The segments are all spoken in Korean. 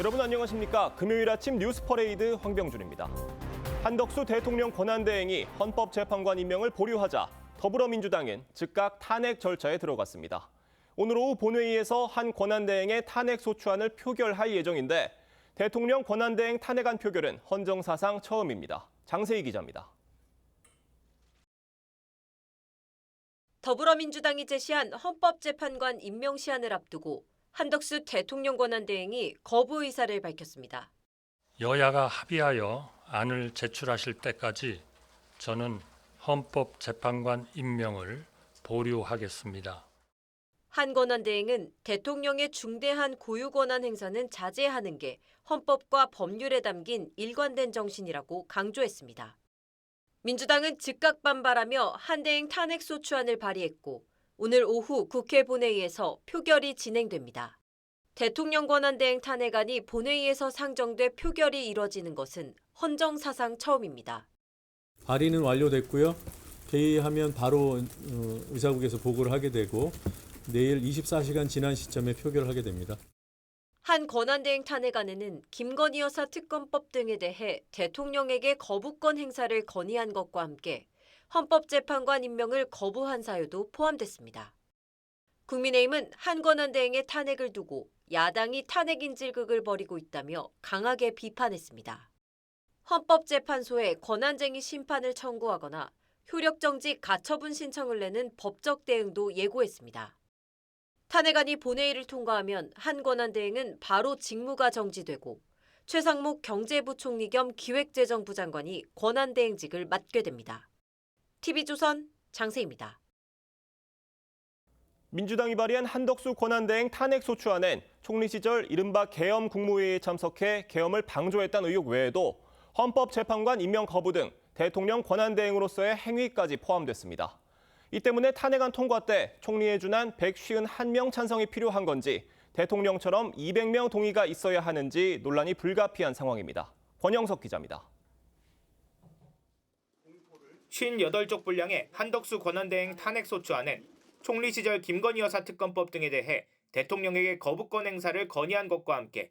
여러분 안녕하십니까? 금요일 아침 뉴스 퍼레이드 황병준입니다. 한덕수 대통령 권한대행이 헌법재판관 임명을 보류하자 더불어민주당은 즉각 탄핵 절차에 들어갔습니다. 오늘 오후 본회의에서 한 권한대행의 탄핵 소추안을 표결할 예정인데 대통령 권한대행 탄핵안 표결은 헌정사상 처음입니다. 장세희 기자입니다. 더불어민주당이 제시한 헌법재판관 임명 시한을 앞두고 한덕수 대통령 권한대행이 거부 의사를 밝혔습니다. 여야가 합의하여 안을 제출하실 때까지 저는 헌법재판관 임명을 보류하겠습니다. 한 권한대행은 대통령의 중대한 고유권한 행사는 자제하는 게 헌법과 법률에 담긴 일관된 정신이라고 강조했습니다. 민주당은 즉각 반발하며 한대행 탄핵 소추안을 발의했고 오늘 오후 국회 본회의에서 표결이 진행됩니다. 대통령 권한대행 탄핵안이 본회의에서 상정돼 표결이 이뤄지는 것은 헌정사상 처음입니다. 발의는 완료됐고요. 개의하면 바로 의사국에서 보고를 하게 되고 내일 24시간 지난 시점에 표결하게 됩니다. 한 권한대행 탄핵안에는 김건희 여사 특검법 등에 대해 대통령에게 거부권 행사를 건의한 것과 함께 헌법재판관 임명을 거부한 사유도 포함됐습니다. 국민의힘은 한 권한대행의 탄핵을 두고 야당이 탄핵 인질극을 벌이고 있다며 강하게 비판했습니다. 헌법재판소에 권한쟁의 심판을 청구하거나 효력정지 가처분 신청을 내는 법적 대응도 예고했습니다. 탄핵안이 본회의를 통과하면 한 권한대행은 바로 직무가 정지되고 최상목 경제부총리 겸 기획재정부 장관이 권한대행직을 맡게 됩니다. TV조선 장세희입니다. 민주당이 발의한 한덕수 권한대행 탄핵 소추안엔 총리 시절 이른바 계엄 국무회의에 참석해 계엄을 방조했다는 의혹 외에도 헌법재판관 임명 거부 등 대통령 권한대행으로서의 행위까지 포함됐습니다. 이 때문에 탄핵안 통과 때 총리에 준한 151명 찬성이 필요한 건지 대통령처럼 200명 동의가 있어야 하는지 논란이 불가피한 상황입니다. 권영석 기자입니다. 58쪽 분량의 한덕수 권한대행 탄핵 소추안은 총리 시절 김건희 여사 특검법 등에 대해 대통령에게 거부권 행사를 건의한 것과 함께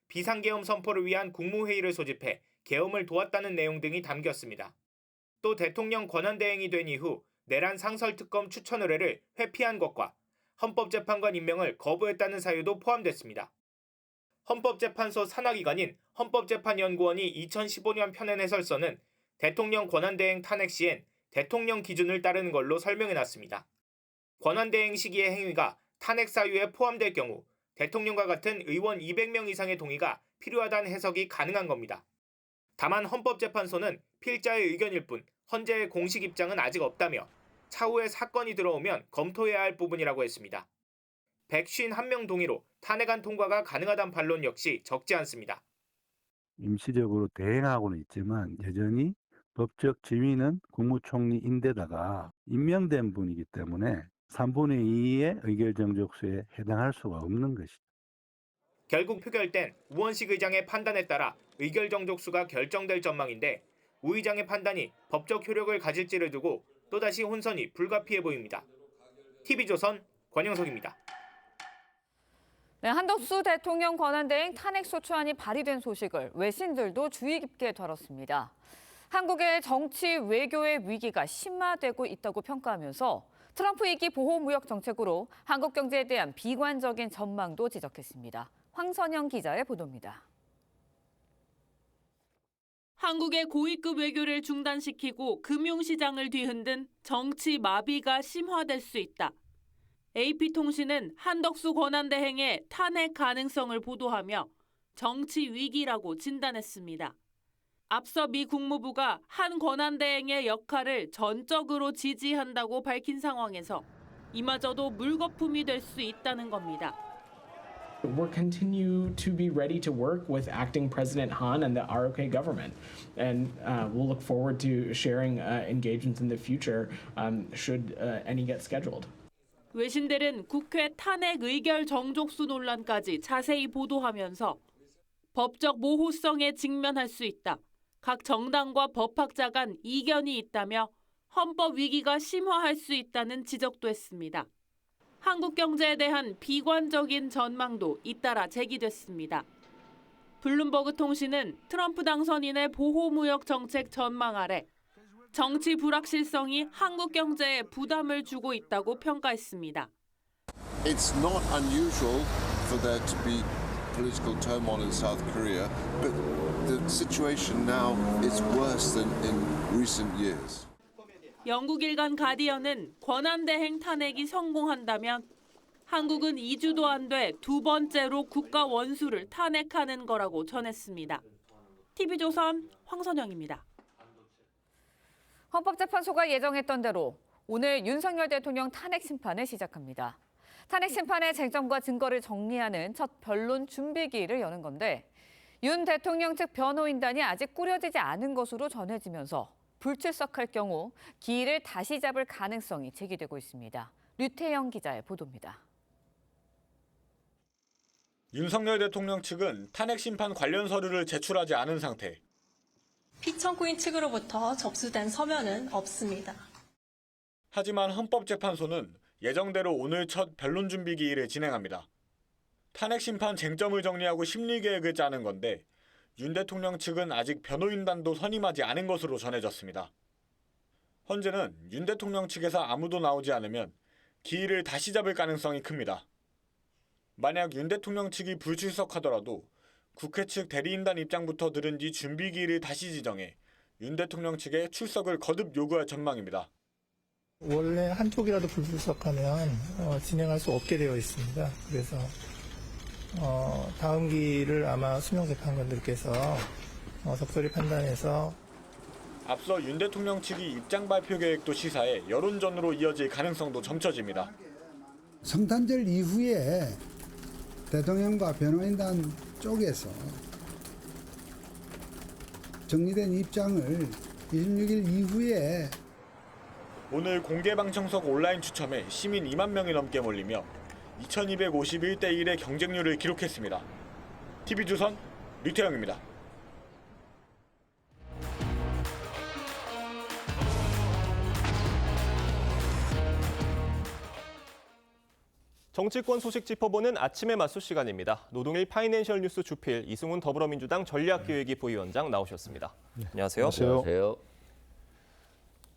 비상계엄 선포를 위한 국무회의를 소집해 계엄을 도왔다는 내용 등이 담겼습니다. 또 대통령 권한대행이 된 이후 내란 상설특검 추천 의뢰를 회피한 것과 헌법재판관 임명을 거부했다는 사유도 포함됐습니다. 헌법재판소 산하기관인 헌법재판연구원이 2015년 펴낸 해설서는 대통령 권한대행 탄핵 시엔 대통령 기준을 따르는 걸로 설명해놨습니다. 권한대행 시기의 행위가 탄핵 사유에 포함될 경우 대통령과 같은 의원 200명 이상의 동의가 필요하다는 해석이 가능한 겁니다. 다만 헌법재판소는 필자의 의견일 뿐 헌재의 공식 입장은 아직 없다며 차후에 사건이 들어오면 검토해야 할 부분이라고 했습니다. 151명 동의로 탄핵안 통과가 가능하다는 반론 역시 적지 않습니다. 임시적으로 대행하고는 있지만 여전히 법적 지위는 국무총리인데다가 임명된 분이기 때문에 3분의 2의 의결정족수에 해당할 수가 없는 것이죠. 결국 표결 땐 우원식 의장의 판단에 따라 의결정족수가 결정될 전망인데 우 의장의 판단이 법적 효력을 가질지를 두고 또다시 혼선이 불가피해 보입니다. TV조선 권영석입니다. 네, 한덕수 대통령 권한대행 탄핵 소추안이 발의된 소식을 외신들도 주의 깊게 다뤘습니다. 한국의 정치 외교의 위기가 심화되고 있다고 평가하면서 트럼프 2기 보호무역 정책으로 한국 경제에 대한 비관적인 전망도 지적했습니다. 황선영 기자의 보도입니다. 한국의 고위급 외교를 중단시키고 금융시장을 뒤흔든 정치 마비가 심화될 수 있다. AP통신은 한덕수 권한대행의 탄핵 가능성을 보도하며 정치 위기라고 진단했습니다. 앞서 미 국무부가 한 권한대행의 역할을 전적으로 지지한다고 밝힌 상황에서 이마저도 물거품이 될 수 있다는 겁니다. We'll continue to be ready to work with acting President Han and the ROK government, and we'll look forward to sharing engagements in the future should any get scheduled. 외신들은 국회 탄핵 의결 정족수 논란까지 자세히 보도하면서 법적 모호성에 직면할 수 있다. 각 정당과 법학자 간 이견이 있다며 헌법 위기가 심화할 수 있다는 지적도 했습니다. 한국 경제에 대한 비관적인 전망도 잇따라 제기됐습니다. 블룸버그 통신은 트럼프 당선인의 보호무역 정책 전망 아래 정치 불확실성이 한국 경제에 부담을 주고 있다고 평가했습니다. It's not unusual for there to be political turmoil in South Korea, but the situation now is worse than in recent years. 영국 일간 가디언은 권한대행 탄핵이 성공한다면 한국은 2주도 안 돼 두 번째로 국가 원수를 탄핵하는 거라고 전했습니다. TV조선 황선영입니다. 헌법재판소가 예정했던 대로 오늘 윤석열 대통령 탄핵 심판을 시작합니다. 탄핵 심판의 쟁점과 증거를 정리하는 첫 변론 준비기일을 여는 건데 윤 대통령 측 변호인단이 아직 꾸려지지 않은 것으로 전해지면서 불출석할 경우 기일을 다시 잡을 가능성이 제기되고 있습니다. 류태영 기자의 보도입니다. 윤석열 대통령 측은 탄핵 심판 관련 서류를 제출하지 않은 상태. 피청구인 측으로부터 접수된 서면은 없습니다. 하지만 헌법재판소는 예정대로 오늘 첫 변론 준비 기일을 진행합니다. 탄핵 심판 쟁점을 정리하고 심리 계획을 짜는 건데 윤 대통령 측은 아직 변호인단도 선임하지 않은 것으로 전해졌습니다. 현재는 윤 대통령 측에서 아무도 나오지 않으면 기일을 다시 잡을 가능성이 큽니다. 만약 윤 대통령 측이 불출석하더라도 국회 측 대리인단 입장부터 들은 뒤 준비 기일을 다시 지정해 윤 대통령 측의 출석을 거듭 요구할 전망입니다. 원래 한쪽이라도 불출석하면 진행할 수 없게 되어 있습니다. 그래서 다음 기일을 아마 수명재판관들께서 적절히 판단해서 앞서 윤 대통령 측이 입장 발표 계획도 시사해 여론전으로 이어질 가능성도 점쳐집니다. 성탄절 이후에 대통령과 변호인단 쪽에서 정리된 입장을 26일 이후에 오늘 공개방청석 온라인 추첨에 시민 2만 명이 넘게 몰리며 2251대 1의 경쟁률을 기록했습니다. TV조선 류태영입니다. 정치권 소식 짚어보는 아침의 맞수 시간입니다. 노동일 파이낸셜 뉴스 주필 이승훈 더불어민주당 전략기획위 부위원장 나오셨습니다. 안녕하세요. 안녕하세요.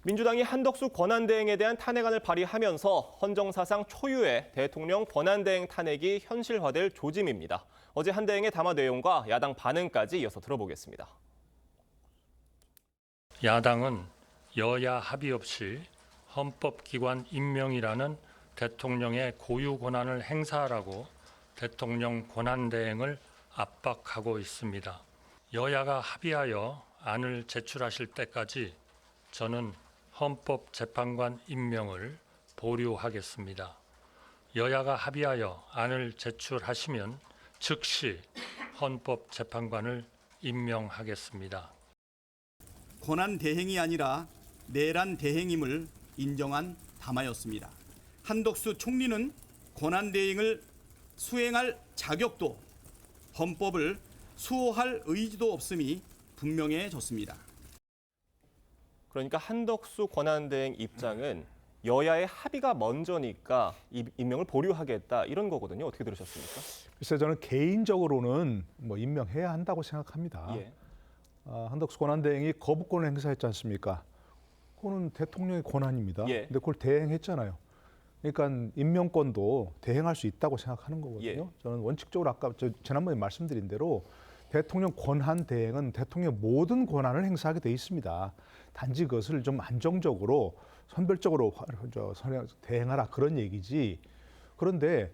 민주당이 한덕수 권한대행에 대한 탄핵안을 발의하면서 헌정사상 초유의 대통령 권한대행 탄핵이 현실화될 조짐입니다. 어제 한 대행의 담화 내용과 야당 반응까지 이어서 들어보겠습니다. 야당은 여야 합의 없이 헌법기관 임명이라는 대통령의 고유 권한을 행사하라고 대통령 권한대행을 압박하고 있습니다. 여야가 합의하여 안을 제출하실 때까지 저는 헌법재판관 임명을 보류하겠습니다. 여야가 합의하여 안을 제출하시면 즉시 헌법재판관을 임명하겠습니다. 권한대행이 아니라 내란대행임을 인정한 담화였습니다. 한덕수 총리는 권한대행을 수행할 자격도 헌법을 수호할 의지도 없음이 분명해졌습니다. 그러니까 한덕수 권한대행 입장은 여야의 합의가 먼저니까 임명을 보류하겠다 이런 거거든요. 어떻게 들으셨습니까? 글쎄 저는 개인적으로는 임명해야 한다고 생각합니다. 예. 한덕수 권한대행이 거부권을 행사했지 않습니까? 그거는 대통령의 권한입니다. 예. 근데 그걸 대행했잖아요. 그러니까 임명권도 대행할 수 있다고 생각하는 거거든요. 예. 저는 원칙적으로 아까 지난번에 말씀드린 대로 대통령 권한 대행은 대통령의 모든 권한을 행사하게 돼 있습니다. 단지 그것을 좀 안정적으로 선별적으로 대행하라 그런 얘기지. 그런데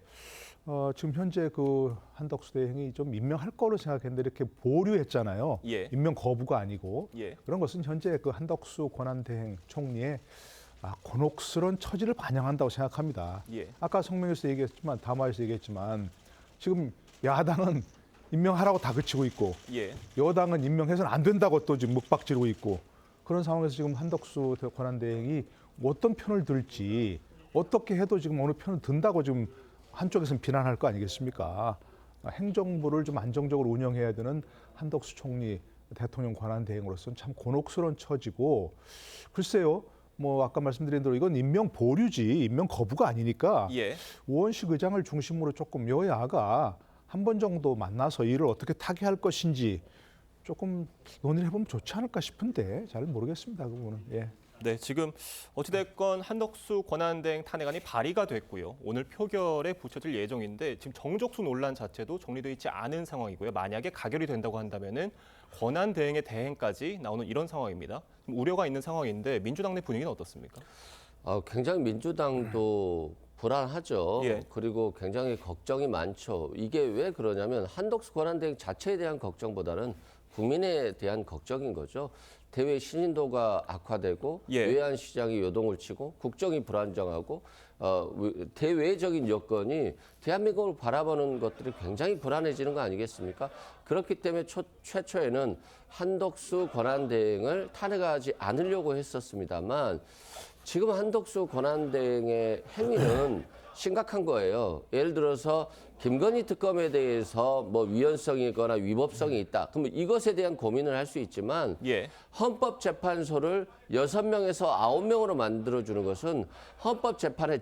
지금 현재 그 한덕수 대행이 좀 임명할 거로 생각했는데 이렇게 보류했잖아요. 예. 임명 거부가 아니고. 예. 그런 것은 현재 그 한덕수 권한대행 총리의 곤혹스러운 처지를 반영한다고 생각합니다. 예. 아까 성명에서 얘기했지만 담화에서 얘기했지만 지금 야당은 임명하라고 다그치고 있고 예. 여당은 임명해서는 안 된다고 또 지금 묵박지르고 있고 그런 상황에서 지금 한덕수 권한대행이 어떤 편을 들지 어떻게 해도 지금 어느 편을 든다고 지금 한쪽에서는 비난할 거 아니겠습니까? 행정부를 좀 안정적으로 운영해야 되는 한덕수 총리 대통령 권한대행으로서는 참 곤혹스러운 처지고 글쎄요. 아까 말씀드린 대로 이건 임명 보류지 임명 거부가 아니니까 예. 우원식 의장을 중심으로 조금 여야가 한 번 정도 만나서 이를 어떻게 타개할 것인지 조금 논의를 해보면 좋지 않을까 싶은데 잘 모르겠습니다. 그 부분은. 예. 네, 지금 어찌됐건 한덕수 권한대행 탄핵안이 발의가 됐고요. 오늘 표결에 붙여질 예정인데 지금 정족수 논란 자체도 정리되어 있지 않은 상황이고요. 만약에 가결이 된다고 한다면은 권한대행의 대행까지 나오는 이런 상황입니다. 우려가 있는 상황인데 민주당 내 분위기는 어떻습니까? 굉장히 민주당도 불안하죠. 예. 그리고 굉장히 걱정이 많죠. 이게 왜 그러냐면 한덕수 권한대행 자체에 대한 걱정보다는 국민에 대한 걱정인 거죠. 대외 신인도가 악화되고 예. 외환 시장이 요동을 치고 국정이 불안정하고 대외적인 여건이 대한민국을 바라보는 것들이 굉장히 불안해지는 거 아니겠습니까? 그렇기 때문에 최초에는 한덕수 권한대행을 탄핵하지 않으려고 했었습니다만 지금 한덕수 권한대행의 행위는 심각한 거예요. 예를 들어서 김건희 특검에 대해서 뭐 위헌성이거나 위법성이 있다. 그러면 이것에 대한 고민을 할 수 있지만 예. 헌법재판소를 6명에서 9명으로 만들어주는 것은 헌법재판의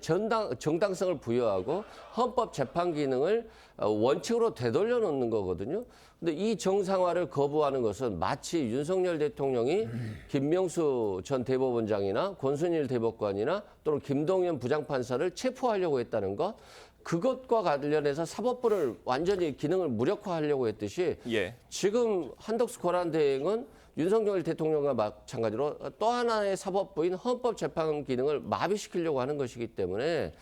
정당성을 부여하고 헌법재판 기능을 원칙으로 되돌려 놓는 거거든요. 근데 이 정상화를 거부하는 것은 마치 윤석열 대통령이 김명수 전 대법원장이나 권순일 대법관이나 또는 김동연 부장판사를 체포하려고 했다는 것, 그것과 관련해서 사법부를 완전히 기능을 무력화하려고 했듯이 예. 지금 한덕수 권한대행은 윤석열 대통령과 마찬가지로 또 하나의 사법부인 헌법재판 기능을 마비시키려고 하는 것이기 때문에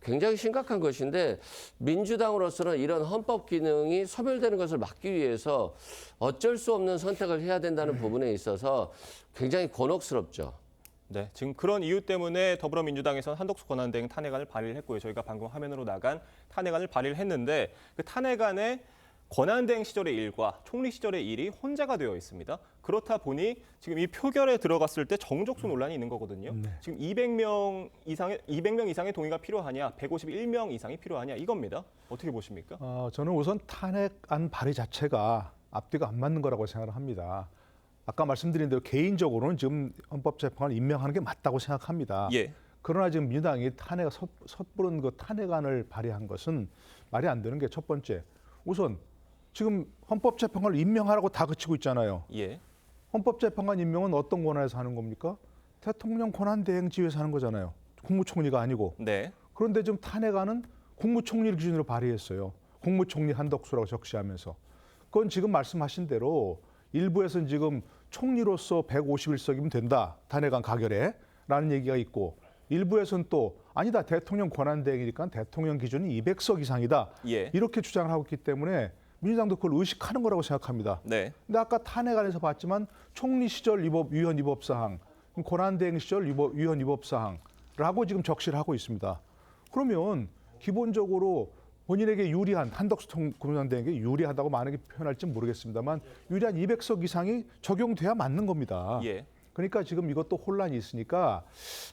굉장히 심각한 것인데 민주당으로서는 이런 헌법 기능이 소멸되는 것을 막기 위해서 어쩔 수 없는 선택을 해야 된다는 부분에 있어서 굉장히 곤혹스럽죠. 네, 지금 그런 이유 때문에 더불어민주당에서는 한덕수 권한대행 탄핵안을 발의를 했고요. 저희가 방금 화면으로 나간 탄핵안을 발의를 했는데 그 탄핵안에 권한대행 시절의 일과 총리 시절의 일이 혼재가 되어 있습니다. 그렇다 보니 지금 이 표결에 들어갔을 때 정족수 논란이 있는 거거든요. 네. 지금 200명 이상의 동의가 필요하냐, 151명 이상이 필요하냐 이겁니다. 어떻게 보십니까? 저는 우선 탄핵안 발의 자체가 앞뒤가 안 맞는 거라고 생각을 합니다. 아까 말씀드린 대로 개인적으로는 지금 헌법재판관을 임명하는 게 맞다고 생각합니다. 예. 그러나 지금 민주당이 섣부른 그 탄핵안을 발의한 것은 말이 안 되는 게 첫 번째. 우선 지금 헌법재판관을 임명하라고 다 그치고 있잖아요. 예. 헌법재판관 임명은 어떤 권한에서 하는 겁니까? 대통령 권한대행지에서 하는 거잖아요. 국무총리가 아니고. 네. 그런데 지금 탄핵안은 국무총리를 기준으로 발의했어요. 국무총리 한덕수라고 적시하면서. 그건 지금 말씀하신 대로 일부에서는 지금 총리로서 151석이면 된다. 탄핵안 가결에. 라는 얘기가 있고 일부에서는 또 아니다. 대통령 권한대행이니까 대통령 기준이 200석 이상이다. 예. 이렇게 주장을 하고 있기 때문에 민주당도 그걸 의식하는 거라고 생각합니다. 네. 근데 아까 탄핵안에서 봤지만 총리 시절 위헌 위법 사항, 권한대행 시절 위헌 위법 사항라고 지금 적시를 하고 있습니다. 그러면 기본적으로 본인에게 유리한 한덕수 권한대행에게 유리하다고 만약에 표현할지 모르겠습니다만 유리한 200석 이상이 적용돼야 맞는 겁니다. 예. 그러니까 지금 이것도 혼란이 있으니까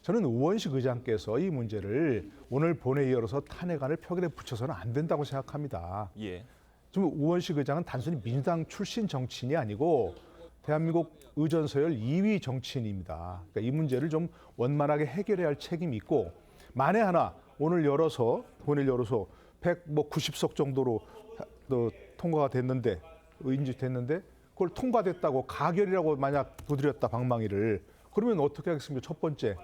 저는 우원식 의장께서 이 문제를 오늘 본회의에 열어서 탄핵안을 표결에 붙여서는 안 된다고 생각합니다. 예. 지금 우원식 의장은 단순히 민주당 출신 정치인이 아니고 대한민국 의전서열 2위 정치인입니다. 그러니까 이 문제를 좀 원만하게 해결해야 할 책임이 있고 만에 하나 오늘 본회의를 열어서 190석 정도로 통과가 됐는데 인지됐는데 그걸 통과됐다고 가결이라고 만약 두드렸다 방망이를 그러면 어떻게 하겠습니까? 첫 번째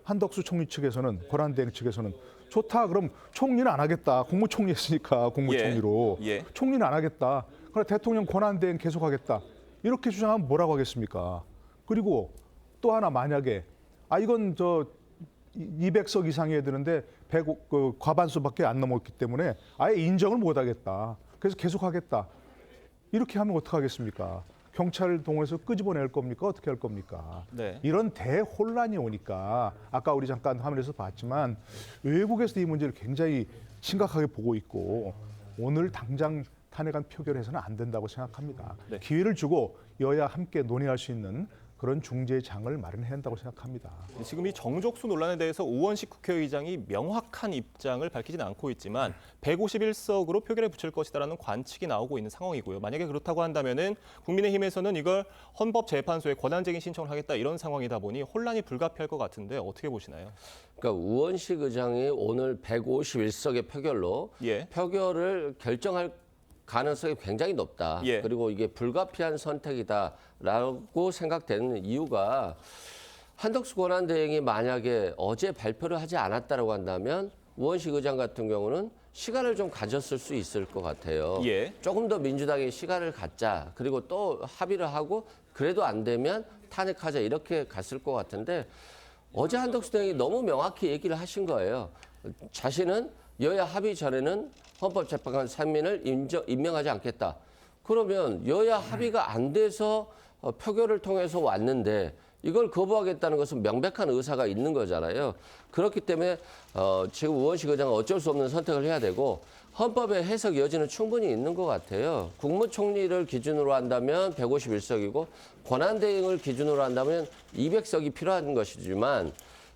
한덕수 총리 측에서는 권한대행 측에서는 좋다 그럼 총리는 안 하겠다. 국무총리 했으니까 국무총리로 예. 총리는 안 하겠다. 그러나 대통령 권한대행 계속하겠다. 이렇게 주장하면 뭐라고 하겠습니까? 그리고 또 하나 만약에 이건 200석 이상이어야 되는데 과반수밖에 안 넘었기 때문에 아예 인정을 못 하겠다. 그래서 계속하겠다. 이렇게 하면 어떡하겠습니까? 경찰을 동원해서 끄집어낼 겁니까? 어떻게 할 겁니까? 네. 이런 대혼란이 오니까 아까 우리 잠깐 화면에서 봤지만 외국에서 이 문제를 굉장히 심각하게 보고 있고 오늘 당장 탄핵안 표결해서는 안 된다고 생각합니다. 네. 기회를 주고 여야 함께 논의할 수 있는 그런 중재장을 마련해야 한다고 생각합니다. 지금 이 정족수 논란에 대해서 우원식 국회의장이 명확한 입장을 밝히지는 않고 있지만 151석으로 표결에 붙일 것이다라는 관측이 나오고 있는 상황이고요. 만약에 그렇다고 한다면은 국민의힘에서는 이걸 헌법재판소에 권한쟁의 신청을 하겠다 이런 상황이다 보니 혼란이 불가피할 것 같은데 어떻게 보시나요? 그러니까 우원식 의장이 오늘 151석의 표결로 예. 표결을 결정할 가능성이 굉장히 높다. 예. 그리고 이게 불가피한 선택이다라고 생각되는 이유가 한덕수 권한대행이 만약에 어제 발표를 하지 않았다고 한다면 우원식 의장 같은 경우는 시간을 좀 가졌을 수 있을 것 같아요. 예. 조금 더 민주당이 시간을 갖자. 그리고 또 합의를 하고 그래도 안 되면 탄핵하자 이렇게 갔을 것 같은데 어제 한덕수 대행이 너무 명확히 얘기를 하신 거예요. 자신은 여야 합의 전에는 헌법재판관 3인을 임명하지 않겠다. 그러면 여야 합의가 안 돼서 표결을 통해서 왔는데 이걸 거부하겠다는 것은 명백한 의사가 있는 거잖아요. 그렇기 때문에 지금 우원식 의장은 어쩔 수 없는 선택을 해야 되고 헌법의 해석 여지는 충분히 있는 것 같아요. 국무총리를 기준으로 한다면 151석이고 권한대행을 기준으로 한다면 200석이 필요한 것이지만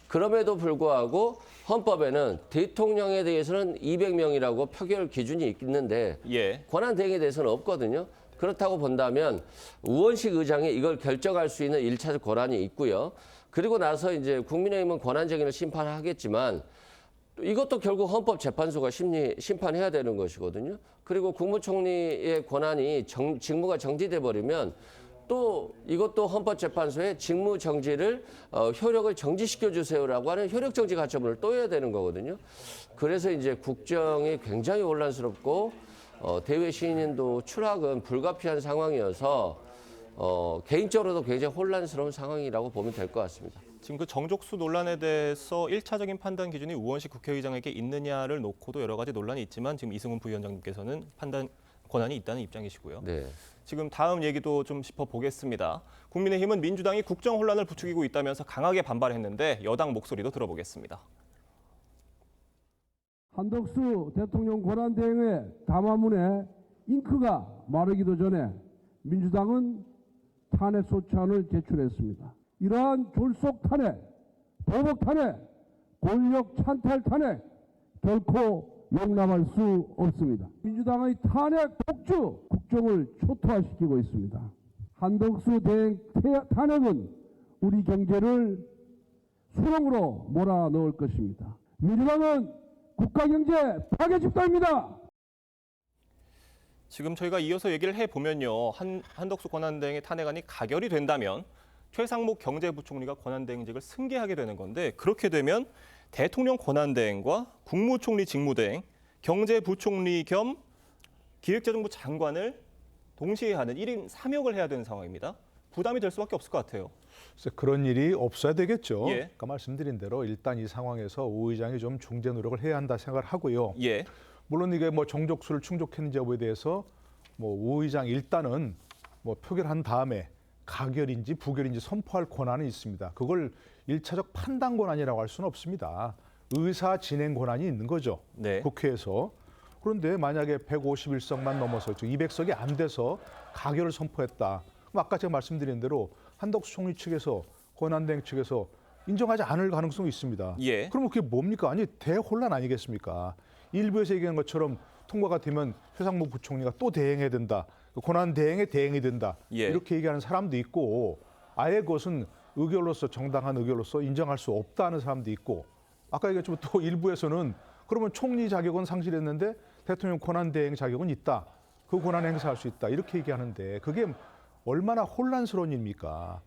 그럼에도 불구하고 헌법에는 대통령에 대해서는 200명이라고 표결 기준이 있는데 예. 권한대행에 대해서는 없거든요. 그렇다고 본다면 우원식 의장이 이걸 결정할 수 있는 1차적 권한이 있고요. 그리고 나서 이제 국민의힘은 권한쟁의를 심판하겠지만 이것도 결국 헌법재판소가 심판해야 되는 것이거든요. 그리고 국무총리의 권한이 직무가 정지돼 버리면 또 이것도 헌법재판소에 직무 정지를 효력을 정지시켜 주세요라고 하는 효력 정지 가처분을 또 해야 되는 거거든요. 그래서 이제 국정이 굉장히 혼란스럽고 대외 신인도 추락은 불가피한 상황이어서 개인적으로도 굉장히 혼란스러운 상황이라고 보면 될 것 같습니다. 지금 그 정족수 논란에 대해서 1차적인 판단 기준이 우원식 국회의장에게 있느냐를 놓고도 여러 가지 논란이 있지만 지금 이승훈 부위원장님께서는 판단 권한이 있다는 입장이시고요. 네. 지금 다음 얘기도 좀 짚어보겠습니다. 국민의힘은 민주당이 국정 혼란을 부추기고 있다면서 강하게 반발했는데 여당 목소리도 들어보겠습니다. 한덕수 대통령 권한대행의 담화문에 잉크가 마르기도 전에 민주당은 탄핵소추안을 제출했습니다. 이러한 졸속 탄핵, 보복 탄핵, 권력 찬탈 탄핵 결코 용납할 수 없습니다. 민주당의 탄핵 독주 국정을 초토화시키고 있습니다. 한덕수 대행 탄핵은 우리 경제를 수렁으로 몰아넣을 것입니다. 민주당은 국가경제 파괴 집단입니다. 지금 저희가 이어서 얘기를 해보면요. 한덕수 권한대행의 탄핵안이 가결이 된다면 최상목 경제부총리가 권한대행직을 승계하게 되는 건데 그렇게 되면 대통령 권한대행과 국무총리 직무대행, 경제부총리 겸 기획재정부 장관을 동시에 하는 1인 3역을 해야 되는 상황입니다. 부담이 될 수밖에 없을 것 같아요. 그런 일이 없어야 되겠죠. 예. 아까 말씀드린 대로 일단 이 상황에서 오 의장이 좀 중재 노력을 해야 한다 생각을 하고요. 예. 물론 이게 뭐 정족수를 충족했는지 여부에 대해서 뭐 오 의장 일단은 뭐 표결한 다음에 가결인지 부결인지 선포할 권한은 있습니다. 그걸 1차적 판단 권한이라고 할 수는 없습니다. 의사 진행 권한이 있는 거죠. 네. 국회에서. 그런데 만약에 151석만 넘어서 200석이 안 돼서 가결을 선포했다. 그럼 아까 제가 말씀드린 대로 한덕수 총리 측에서 권한대행 측에서 인정하지 않을 가능성이 있습니다. 예. 그러면 그게 뭡니까? 아니 대혼란 아니겠습니까? 일부에서 얘기한 것처럼 통과가 되면 최상목 부총리가 또 대행해야 된다. 권한대행에 대행이 된다. 예. 이렇게 얘기하는 사람도 있고 아예 그것은 의결로서 정당한 의결로서 인정할 수 없다는 사람도 있고 아까 얘기했지만 또 일부에서는 그러면 총리 자격은 상실했는데 대통령 권한대행 자격은 있다. 그 권한 행사할 수 있다. 이렇게 얘기하는데 그게 얼마나 혼란스러운 일입니까?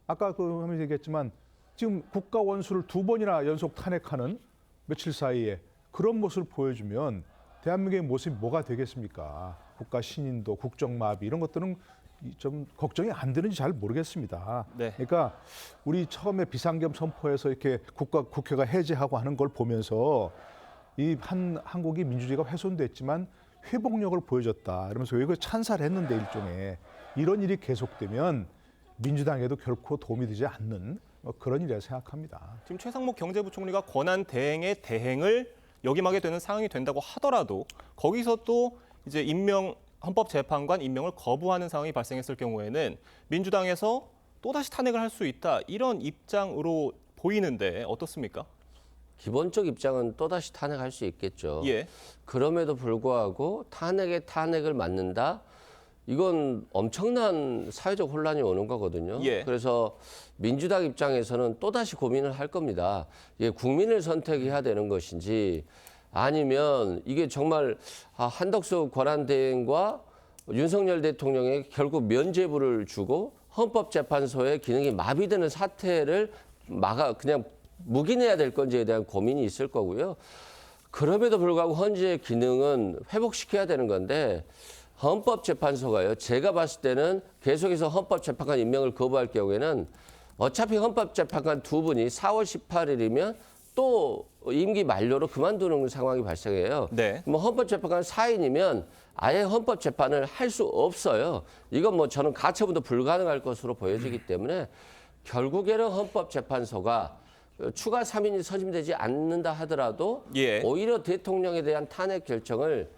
아까 그 하면서 얘기했지만 지금 국가 원수를 2번이나 연속 탄핵하는 며칠 사이에 그런 모습을 보여주면 대한민국의 모습이 뭐가 되겠습니까? 국가 신인도 국정마비 이런 것들은 좀 걱정이 안 되는지 잘 모르겠습니다. 네. 그러니까 우리 처음에 비상겸 선포해서 이렇게 국회가 해제하고 하는 걸 보면서 이 한국이 민주주의가 훼손됐지만 회복력을 보여줬다. 이러면서 이거 찬사를 했는데 일종의 이런 일이 계속되면 민주당에도 결코 도움이 되지 않는 그런 일이라 생각합니다. 지금 최상목 경제부총리가 권한대행의 대행을 역임하게 되는 상황이 된다고 하더라도 거기서 또 이제 헌법재판관 임명을 거부하는 상황이 발생했을 경우에는 민주당에서 또다시 탄핵을 할 수 있다. 이런 입장으로 보이는데 어떻습니까? 기본적 입장은 또다시 탄핵할 수 있겠죠. 예. 그럼에도 불구하고 탄핵을 맞는다? 이건 엄청난 사회적 혼란이 오는 거거든요. 예. 그래서 민주당 입장에서는 또다시 고민을 할 겁니다. 이게 국민을 선택해야 되는 것인지 아니면 이게 정말 한덕수 권한대행과 윤석열 대통령에게 결국 면죄부를 주고 헌법재판소의 기능이 마비되는 사태를 그냥 묵인해야 될 건지에 대한 고민이 있을 거고요. 그럼에도 불구하고 헌재의 기능은 회복시켜야 되는 건데 헌법재판소가요. 제가 봤을 때는 계속해서 헌법재판관 임명을 거부할 경우에는 어차피 헌법재판관 두 분이 4월 18일이면 또 임기 만료로 그만두는 상황이 발생해요. 네. 뭐 헌법재판관 4인이면 아예 헌법재판을 할 수 없어요. 이건 뭐 저는 가처분도 불가능할 것으로 보여지기 때문에 결국에는 헌법재판소가 추가 3인이 선임되지 않는다 하더라도 예. 오히려 대통령에 대한 탄핵 결정을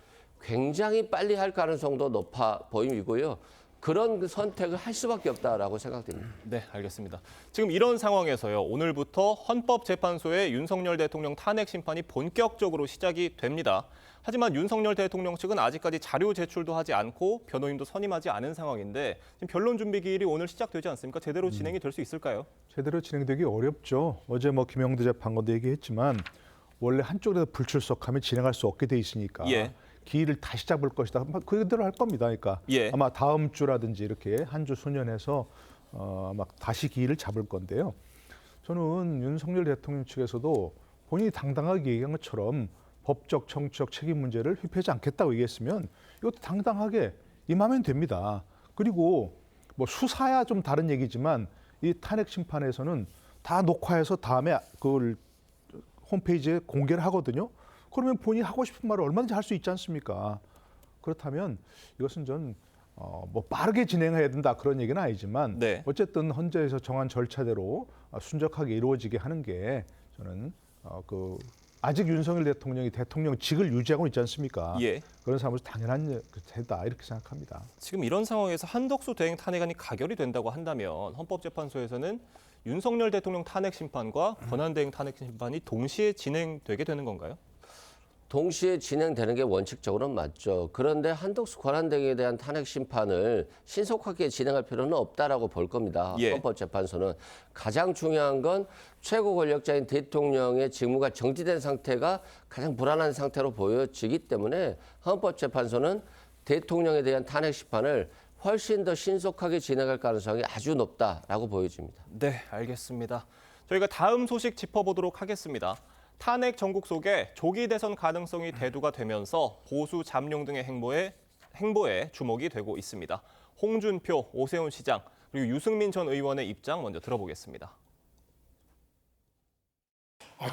굉장히 빨리 할 가능성도 높아 보이고요. 그런 선택을 할 수밖에 없다라고 생각됩니다. 네, 알겠습니다. 지금 이런 상황에서요. 오늘부터 헌법재판소의 윤석열 대통령 탄핵 심판이 본격적으로 시작이 됩니다. 하지만 윤석열 대통령 측은 아직까지 자료 제출도 하지 않고 변호인도 선임하지 않은 상황인데 지금 변론 준비 기일이 오늘 시작되지 않습니까? 제대로 진행이 될 수 있을까요? 제대로 진행되기 어렵죠. 어제 뭐 김영두 재판관도 얘기했지만 원래 한쪽에서 불출석하면 진행할 수 없게 돼 있으니까 예. 기일을 다시 잡을 것이다. 그대로 할 겁니다. 그러니까 예. 아마 다음 주라든지 이렇게 한 주 수년해서 막 다시 기일을 잡을 건데요. 저는 윤석열 대통령 측에서도 본인이 당당하게 얘기한 것처럼 법적, 정치적 책임 문제를 회피하지 않겠다고 얘기했으면 이것도 당당하게 임하면 됩니다. 그리고 뭐 수사야 좀 다른 얘기지만 이 탄핵 심판에서는 다 녹화해서 다음에 그걸 홈페이지에 공개를 하거든요. 그러면 본인이 하고 싶은 말을 얼마든지 할 수 있지 않습니까? 그렇다면 이것은 전 뭐 빠르게 진행해야 된다 그런 얘기는 아니지만 네. 어쨌든 헌재에서 정한 절차대로 순적하게 이루어지게 하는 게 저는 아직 윤석열 대통령이 대통령직을 유지하고 있지 않습니까? 예. 그런 상황에서 당연한 대다 이렇게 생각합니다. 지금 이런 상황에서 한덕수 대행 탄핵안이 가결이 된다고 한다면 헌법재판소에서는 윤석열 대통령 탄핵 심판과 권한대행 탄핵 심판이 동시에 진행되게 되는 건가요? 동시에 진행되는 게 원칙적으로는 맞죠. 그런데 한덕수 권한대행에 대한 탄핵 심판을 신속하게 진행할 필요는 없다라고 볼 겁니다. 예. 헌법재판소는 가장 중요한 건 최고 권력자인 대통령의 직무가 정지된 상태가 가장 불안한 상태로 보여지기 때문에 헌법재판소는 대통령에 대한 탄핵 심판을 훨씬 더 신속하게 진행할 가능성이 아주 높다라고 보여집니다. 네, 알겠습니다. 저희가 다음 소식 짚어보도록 하겠습니다. 탄핵 전국 속에 조기 대선 가능성이 대두가 되면서 보수 잠룡 등의 행보에 주목이 되고 있습니다. 홍준표, 오세훈 시장, 그리고 유승민 전 의원의 입장 먼저 들어보겠습니다.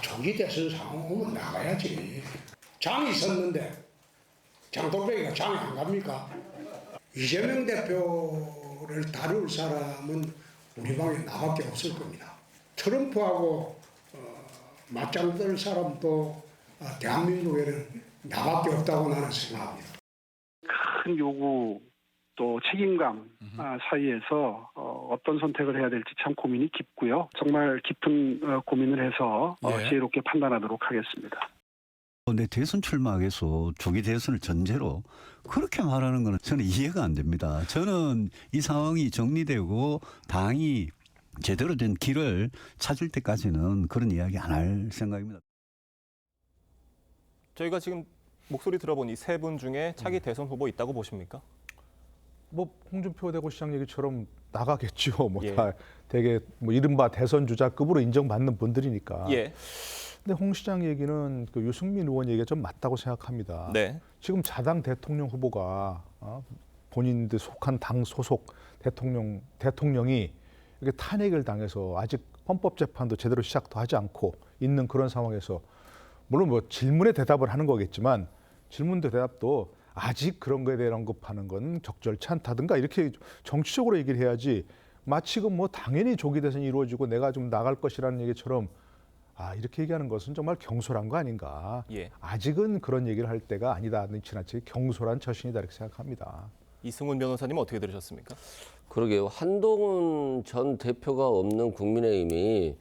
조기 대선 상황 오면 나가야지. 장이 섰는데 장돌배기가 장이 안 갑니까? 이재명 대표를 다룰 사람은 우리 방에 나밖에 없을 겁니다. 트럼프하고 맞짱 뜰 사람도 대한민국에는 나밖에 없다고 나는 생각합니다. 큰 요구 또 책임감 사이에서 어떤 선택을 해야 될지 참 고민이 깊고요. 정말 깊은 고민을 해서 지혜롭게 판단하도록 하겠습니다. 근데 대선 출마하겠어 조기 대선을 전제로 그렇게 말하는 거는 저는 이해가 안 됩니다. 저는 이 상황이 정리되고 당이 제대로 된 길을 찾을 때까지는 그런 이야기 안 할 생각입니다. 저희가 지금 목소리 들어본 이 세 분 중에 차기 대선 후보 있다고 보십니까? 뭐 홍준표 대구시장 얘기처럼 나가겠죠. 뭐 예. 다 되게 뭐 이른바 대선 주자급으로 인정받는 분들이니까. 예. 근데 홍 시장 얘기는 그 유승민 의원 얘기가 좀 맞다고 생각합니다. 네. 지금 자당 대통령 후보가 본인들 속한 당 소속 대통령이 이렇게 탄핵을 당해서 아직 헌법재판도 제대로 시작도 하지 않고 있는 그런 상황에서 물론 뭐 질문에 대답을 하는 거겠지만 질문도 대답도 아직 그런 거에 대한 언급하는 건 적절치 않다든가 이렇게 정치적으로 얘기를 해야지 마치 뭐 당연히 조기 대선이 이루어지고 내가 좀 나갈 것이라는 얘기처럼 이렇게 얘기하는 것은 정말 경솔한 거 아닌가. 예. 아직은 그런 얘기를 할 때가 아니다. 지나치게 경솔한 처신이다 이렇게 생각합니다. 이승훈 변호사님 어떻게 들으셨습니까? 그러게요. 한동훈 전 대표가 없는 국민의힘이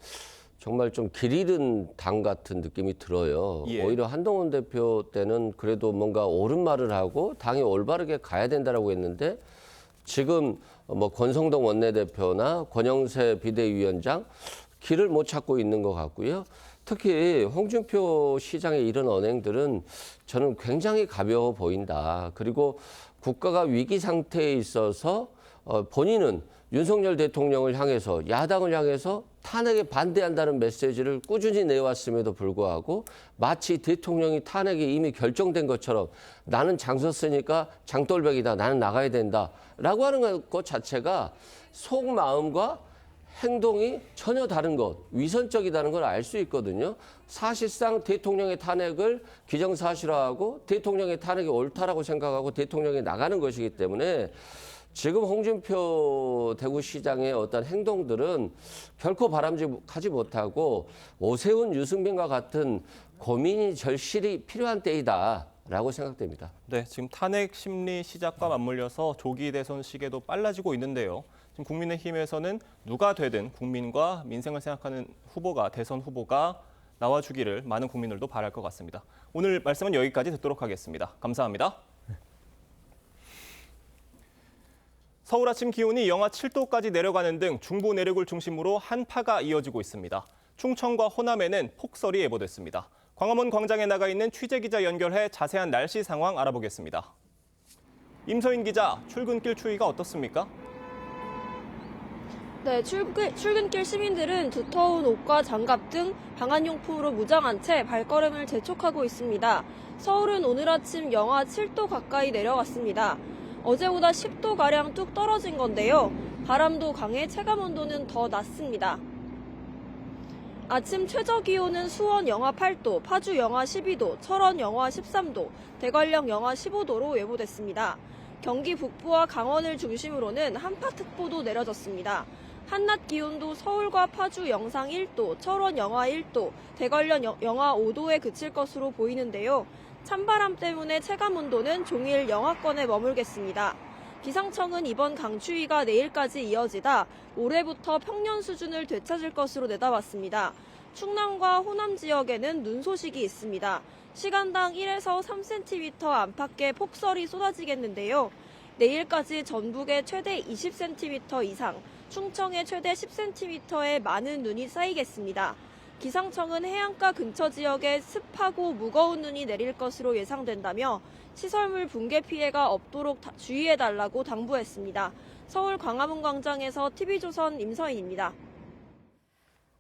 정말 좀 길 잃은 당 같은 느낌이 들어요. 예. 오히려 한동훈 대표 때는 그래도 뭔가 옳은 말을 하고 당이 올바르게 가야 된다라고 했는데 지금 뭐 권성동 원내대표나 권영세 비대위원장 길을 못 찾고 있는 것 같고요. 특히 홍준표 시장의 이런 언행들은 저는 굉장히 가벼워 보인다. 그리고 국가가 위기 상태에 있어서 본인은 윤석열 대통령을 향해서 야당을 향해서 탄핵에 반대한다는 메시지를 꾸준히 내왔음에도 불구하고 마치 대통령이 탄핵이 이미 결정된 것처럼 나는 장 섰으니까 장돌백이다. 나는 나가야 된다라고 하는 것 자체가 속마음과 행동이 전혀 다른 것, 위선적이다는 걸 알 수 있거든요. 사실상 대통령의 탄핵을 기정사실화하고 대통령의 탄핵이 옳다라고 생각하고 대통령이 나가는 것이기 때문에 지금 홍준표 대구시장의 어떤 행동들은 결코 바람직하지 못하고 오세훈, 유승민과 같은 고민이 절실히 필요한 때이다라고 생각됩니다. 네, 지금 탄핵 심리 시작과 맞물려서 조기 대선 시기도 빨라지고 있는데요. 지금 국민의힘에서는 누가 되든 국민과 민생을 생각하는 후보가 대선 후보가 나와주기를 많은 국민들도 바랄 것 같습니다. 오늘 말씀은 여기까지 듣도록 하겠습니다. 감사합니다. 서울 아침 기온이 영하 7도까지 내려가는 등 중부 내륙을 중심으로 한파가 이어지고 있습니다. 충청과 호남에는 폭설이 예보됐습니다. 광화문 광장에 나가 있는 취재기자 연결해 자세한 날씨 상황 알아보겠습니다. 임서인 기자, 출근길 추위가 어떻습니까? 네, 출근길 시민들은 두터운 옷과 장갑 등 방한용품으로 무장한 채 발걸음을 재촉하고 있습니다. 서울은 오늘 아침 영하 7도 가까이 내려갔습니다. 어제보다 10도가량 뚝 떨어진 건데요. 바람도 강해 체감온도는 더 낮습니다. 아침 최저기온은 수원 영하 8도, 파주 영하 12도, 철원 영하 13도, 대관령 영하 15도로 예보됐습니다. 경기 북부와 강원을 중심으로는 한파특보도 내려졌습니다. 한낮 기온도 서울과 파주 영상 1도, 철원 영하 1도, 대관령 영하 5도에 그칠 것으로 보이는데요. 찬바람 때문에 체감온도는 종일 영하권에 머물겠습니다. 기상청은 이번 강추위가 내일까지 이어지다 올해부터 평년 수준을 되찾을 것으로 내다봤습니다. 충남과 호남 지역에는 눈 소식이 있습니다. 시간당 1에서 3cm 안팎의 폭설이 쏟아지겠는데요. 내일까지 전북에 최대 20cm 이상, 충청에 최대 10cm의 많은 눈이 쌓이겠습니다. 기상청은 해안가 근처 지역에 습하고 무거운 눈이 내릴 것으로 예상된다며 시설물 붕괴 피해가 없도록 주의해달라고 당부했습니다. 서울 광화문 광장에서 TV조선 임서인입니다.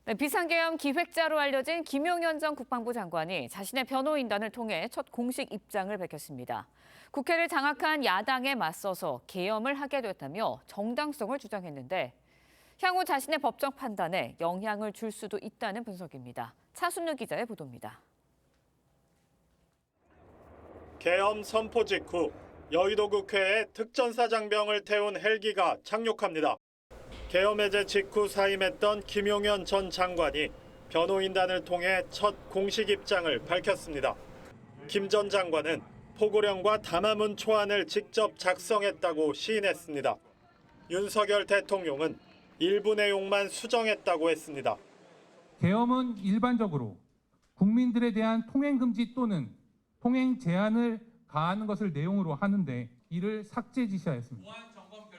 네, 비상계엄 기획자로 알려진 김용현 전 국방부 장관이 자신의 변호인단을 통해 첫 공식 입장을 밝혔습니다. 국회를 장악한 야당에 맞서서 계엄을 하게 됐다며 정당성을 주장했는데 향후 자신의 법적 판단에 영향을 줄 수도 있다는 분석입니다. 차순우 기자의 보도입니다. 계엄 선포 직후 여의도 국회에 특전사 장병을 태운 헬기가 착륙합니다. 계엄 해제 직후 사임했던 김용현 전 장관이 변호인단을 통해 첫 공식 입장을 밝혔습니다. 김 전 장관은 포고령과 담화문 초안을 직접 작성했다고 시인했습니다. 윤석열 대통령은 일부 내용만 수정했다고 했습니다. 계엄은 일반적으로 국민들에 대한 통행 금지 또는 통행 제한을 가하는 것을 내용으로 하는데 이를 삭제 지시하였습니다.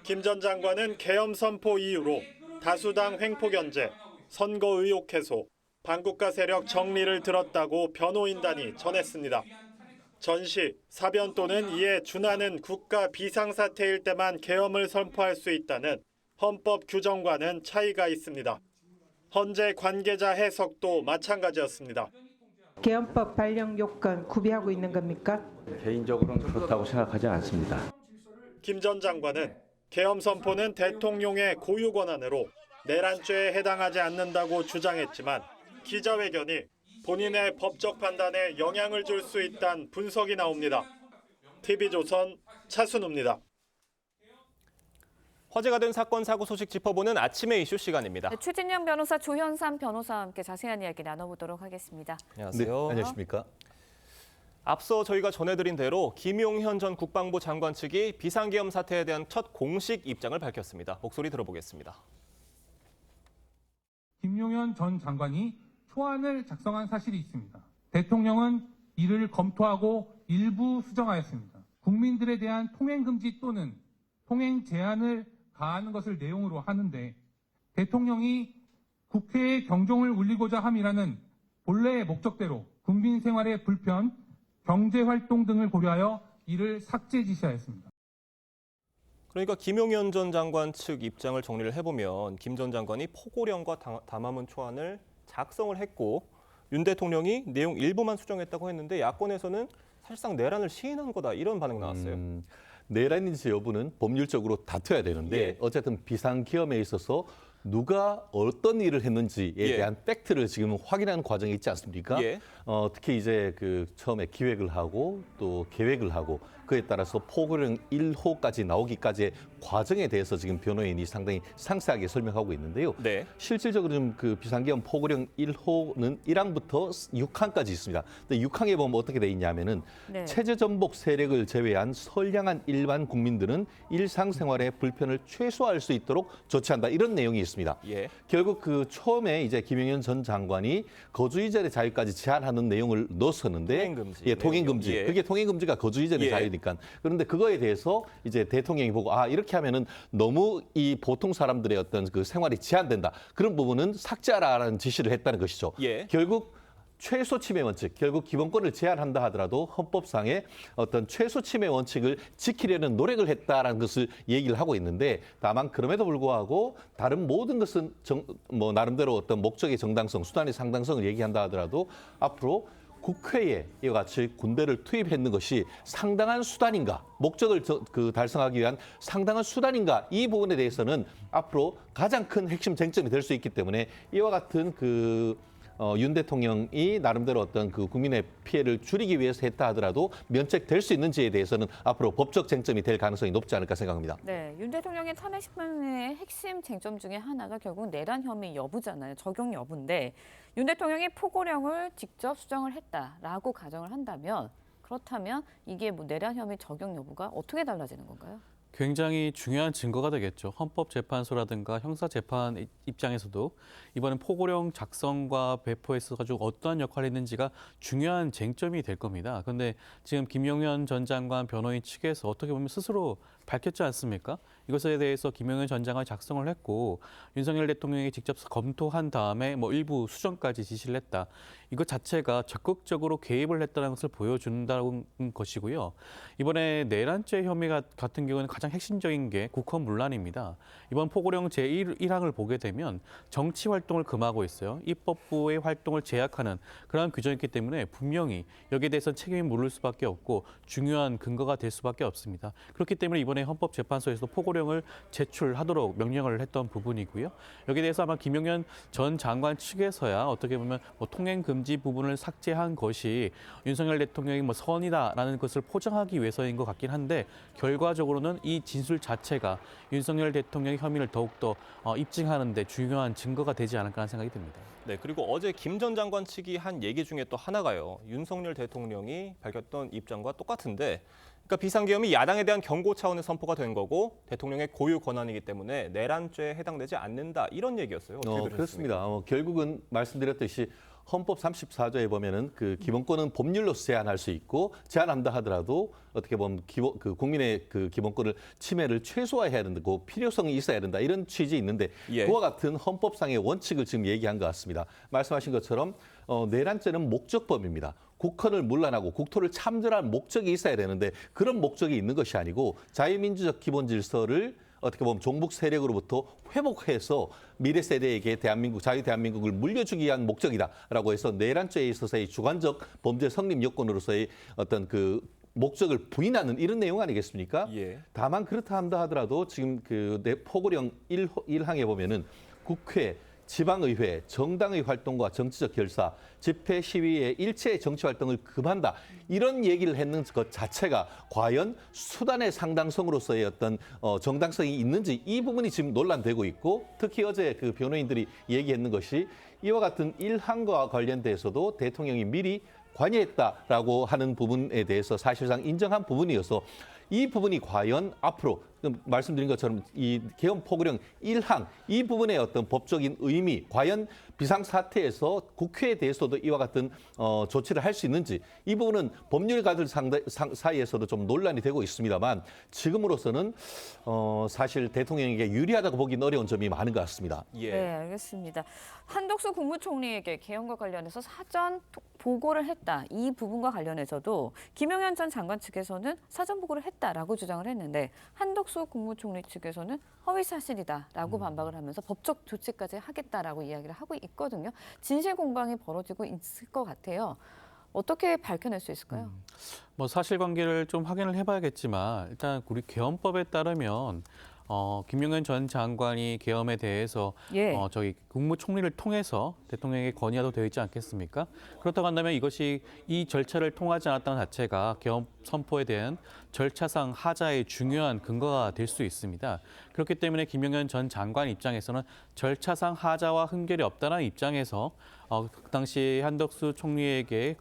김 전 장관은 계엄 선포 이후로 다수당 횡포 견제, 선거 의혹 해소, 반국가 세력 정리를 들었다고 변호인단이 전했습니다. 전시, 사변 또는 이에 준하는 국가 비상사태일 때만 계엄을 선포할 수 있다는 헌법 규정과는 차이가 있습니다. 헌재 관계자 해석도 마찬가지였습니다. 계엄법 발령 요건 구비하고 있는 겁니까? 개인적으로는 그렇다고 생각하지 않습니다. 김 전 장관은 계엄 선포는 대통령의 고유 권한으로 내란죄에 해당하지 않는다고 주장했지만 기자회견이 본인의 법적 판단에 영향을 줄 수 있다는 분석이 나옵니다. TV조선 차순우입니다. 화제가 된 사건 사고 소식 짚어보는 아침의 이슈 시간입니다. 네, 최진영 변호사, 조현삼 변호사와 함께 자세한 이야기 나눠보도록 하겠습니다. 안녕하세요. 네, 안녕하십니까? 앞서 저희가 전해드린 대로 김용현 전 국방부 장관 측이 비상계엄 사태에 대한 첫 공식 입장을 밝혔습니다. 목소리 들어보겠습니다. 김용현 전 장관이 초안을 작성한 사실이 있습니다. 대통령은 이를 검토하고 일부 수정하였습니다. 국민들에 대한 통행 금지 또는 통행 제한을 가하는 것을 내용으로 하는데 대통령이 국회의 경종을 울리고자 함이라는 본래의 목적대로 국민 생활의 불편, 경제 활동 등을 고려하여 이를 삭제 지시하였습니다. 그러니까 김용현 전 장관 측 입장을 정리를 해보면 김 전 장관이 포고령과 담화문 초안을 작성을 했고 윤 대통령이 내용 일부만 수정했다고 했는데 야권에서는 사실상 내란을 시인한 거다 이런 반응 나왔어요. 내란인지 여부는 법률적으로 다퉈야 되는데 예. 어쨌든 비상기업에 있어서 누가 어떤 일을 했는지에 예. 대한 팩트를 지금 확인하는 과정이 있지 않습니까? 예. 특히 이제 그 처음에 기획을 하고 또 계획을 하고 그에 따라서 포고령 1호까지 나오기까지의 과정에 대해서 지금 변호인이 상당히 상세하게 설명하고 있는데요. 네. 실질적으로 좀 그 비상계엄 포고령 1호는 1항부터 6항까지 있습니다. 근데 6항에 보면 어떻게 돼 있냐면은 네. 체제 전복 세력을 제외한 선량한 일반 국민들은 일상생활의 불편을 최소화할 수 있도록 조치한다. 이런 내용이 있습니다. 예. 결국 그 처음에 이제 김용현 전 장관이 거주 이전의 자유까지 제한하는 내용을 넣었었는데 통행금지. 예, 통행금지. 예. 그게 통행금지가 거주 이전의 예. 자유니까. 그런데 그거에 대해서 이제 대통령이 보고 이렇게 하면은 너무 이 보통 사람들의 어떤 그 생활이 제한된다. 그런 부분은 삭제하라는 지시를 했다는 것이죠. 예. 결국 최소 침해 원칙, 결국 기본권을 제한한다 하더라도 헌법상의 어떤 최소 침해 원칙을 지키려는 노력을 했다라는 것을 얘기를 하고 있는데 다만 그럼에도 불구하고 다른 모든 것은 나름대로 어떤 목적의 정당성, 수단의 상당성을 얘기한다 하더라도 앞으로 국회에 이와 같이 군대를 투입했는 것이 상당한 수단인가, 목적을 달성하기 위한 상당한 수단인가, 이 부분에 대해서는 앞으로 가장 큰 핵심 쟁점이 될 수 있기 때문에 이와 같은 윤 대통령이 나름대로 어떤 그 국민의 피해를 줄이기 위해서 했다 하더라도 면책될 수 있는지에 대해서는 앞으로 법적 쟁점이 될 가능성이 높지 않을까 생각합니다. 네, 윤 대통령의 탄핵 심판의 핵심 쟁점 중에 하나가 결국 내란 혐의 여부잖아요. 적용 여부인데 윤 대통령이 포고령을 직접 수정을 했다라고 가정을 한다면 그렇다면 이게 뭐 내란 혐의 적용 여부가 어떻게 달라지는 건가요? 굉장히 중요한 증거가 되겠죠. 헌법재판소라든가 형사재판 입장에서도 이번엔 포고령 작성과 배포에 있어서 어떠한 역할을 했는지가 중요한 쟁점이 될 겁니다. 그런데 지금 김용현 전 장관 변호인 측에서 어떻게 보면 스스로 밝혔지 않습니까? 이것에 대해서 김용현 전 장관이 작성을 했고 윤석열 대통령이 직접 검토한 다음에 일부 수정까지 지시를 했다. 이것 자체가 적극적으로 개입을 했다는 것을 보여준다는 것이고요. 이번에 내란죄 혐의 같은 경우는 가장 핵심적인 게 국헌문란입니다. 이번 포고령 제1항을 보게 되면 정치 활동을 금하고 있어요. 입법부의 활동을 제약하는 그런 규정이 있기 때문에 분명히 여기에 대해서 책임이 물을 수밖에 없고 중요한 근거가 될 수밖에 없습니다. 그렇기 때문에 이번에 헌법재판소에서도 포고령을 제출하도록 명령을 했던 부분이고요. 여기에 대해서 아마 김용현 전 장관 측에서야 어떻게 보면 통행금지 부분을 삭제한 것이 윤석열 대통령이 선이다라는 것을 포장하기 위해서인 것 같긴 한데 결과적으로는 이 진술 자체가 윤석열 대통령의 혐의를 더욱더 입증하는 데 중요한 증거가 되지 않을까 하는 생각이 듭니다. 네, 그리고 어제 김 전 장관 측이 한 얘기 중에 또 하나가요. 윤석열 대통령이 밝혔던 입장과 똑같은데 그러니까 비상계엄이 야당에 대한 경고 차원의 선포가 된 거고 대통령의 고유 권한이기 때문에 내란죄에 해당되지 않는다. 이런 얘기였어요. 어떻게 그렇습니다. 결국은 말씀드렸듯이 헌법 34조에 보면은 그 기본권은 법률로서 제한할 수 있고 제한한다 하더라도 어떻게 보면 국민의 그 기본권을 침해를 최소화해야 된다고 필요성이 있어야 된다 이런 취지 있는데 예. 그와 같은 헌법상의 원칙을 지금 얘기한 것 같습니다. 말씀하신 것처럼 내란죄는 목적범입니다. 국헌을 문란하고 국토를 참전할 목적이 있어야 되는데 그런 목적이 있는 것이 아니고 자유민주적 기본 질서를 어떻게 보면 종북 세력으로부터 회복해서 미래 세대에게 자유 대한민국을 물려주기 위한 목적이다라고 해서 내란죄에 있어서의 주관적 범죄 성립 요건으로서의 어떤 그 목적을 부인하는 이런 내용 아니겠습니까? 예. 다만 그렇다 한다 하더라도 지금 포고령 1항에 보면은 국회, 지방의회, 정당의 활동과 정치적 결사, 집회, 시위의 일체의 정치 활동을 금한다. 이런 얘기를 했는 것 자체가 과연 수단의 상당성으로서의 어떤 정당성이 있는지 이 부분이 지금 논란되고 있고 특히 어제 그 변호인들이 얘기했는 것이 이와 같은 1항과 관련돼서도 대통령이 미리 관여했다라고 하는 부분에 대해서 사실상 인정한 부분이어서 이 부분이 과연 앞으로 말씀드린 것처럼 이 개헌 포고령 1항 이 부분의 어떤 법적인 의미, 과연 비상사태에서 국회에 대해서도 이와 같은 조치를 할 수 있는지 이 부분은 법률가들 사이에서도 좀 논란이 되고 있습니다만 지금으로서는 사실 대통령에게 유리하다고 보기는 어려운 점이 많은 것 같습니다. 예. 네, 알겠습니다. 한덕수 국무총리에게 개헌과 관련해서 사전 보고를 했다. 이 부분과 관련해서도 김용현 전 장관 측에서는 사전 보고를 했다라고 주장을 했는데 한덕수 국무총리 측에서는 허위 사실이다라고 반박을 하면서 법적 조치까지 하겠다라고 이야기를 하고 있거든요. 진실 공방이 벌어지고 있을 것 같아요. 어떻게 밝혀낼 수 있을까요? 뭐 사실관계를 좀 확인을 해봐야겠지만 일단 우리 개헌법에 따르면 김용현 전 장관이 계엄에 대해서 저희 국무총리를 통해서 대통령에게 건의하도 되어 있지 않겠습니까? 그렇다고 한다면 이것이 이 절차를 통하지 않았다는 자체가 계엄 선포에 대한 절차상 하자의 중요한 근거가 될 수 있습니다. 그렇기 때문에 김용현 전 장관 입장에서는 절차상 하자와 흠결이 없다는 입장에서 그 당시 한덕수 총리에게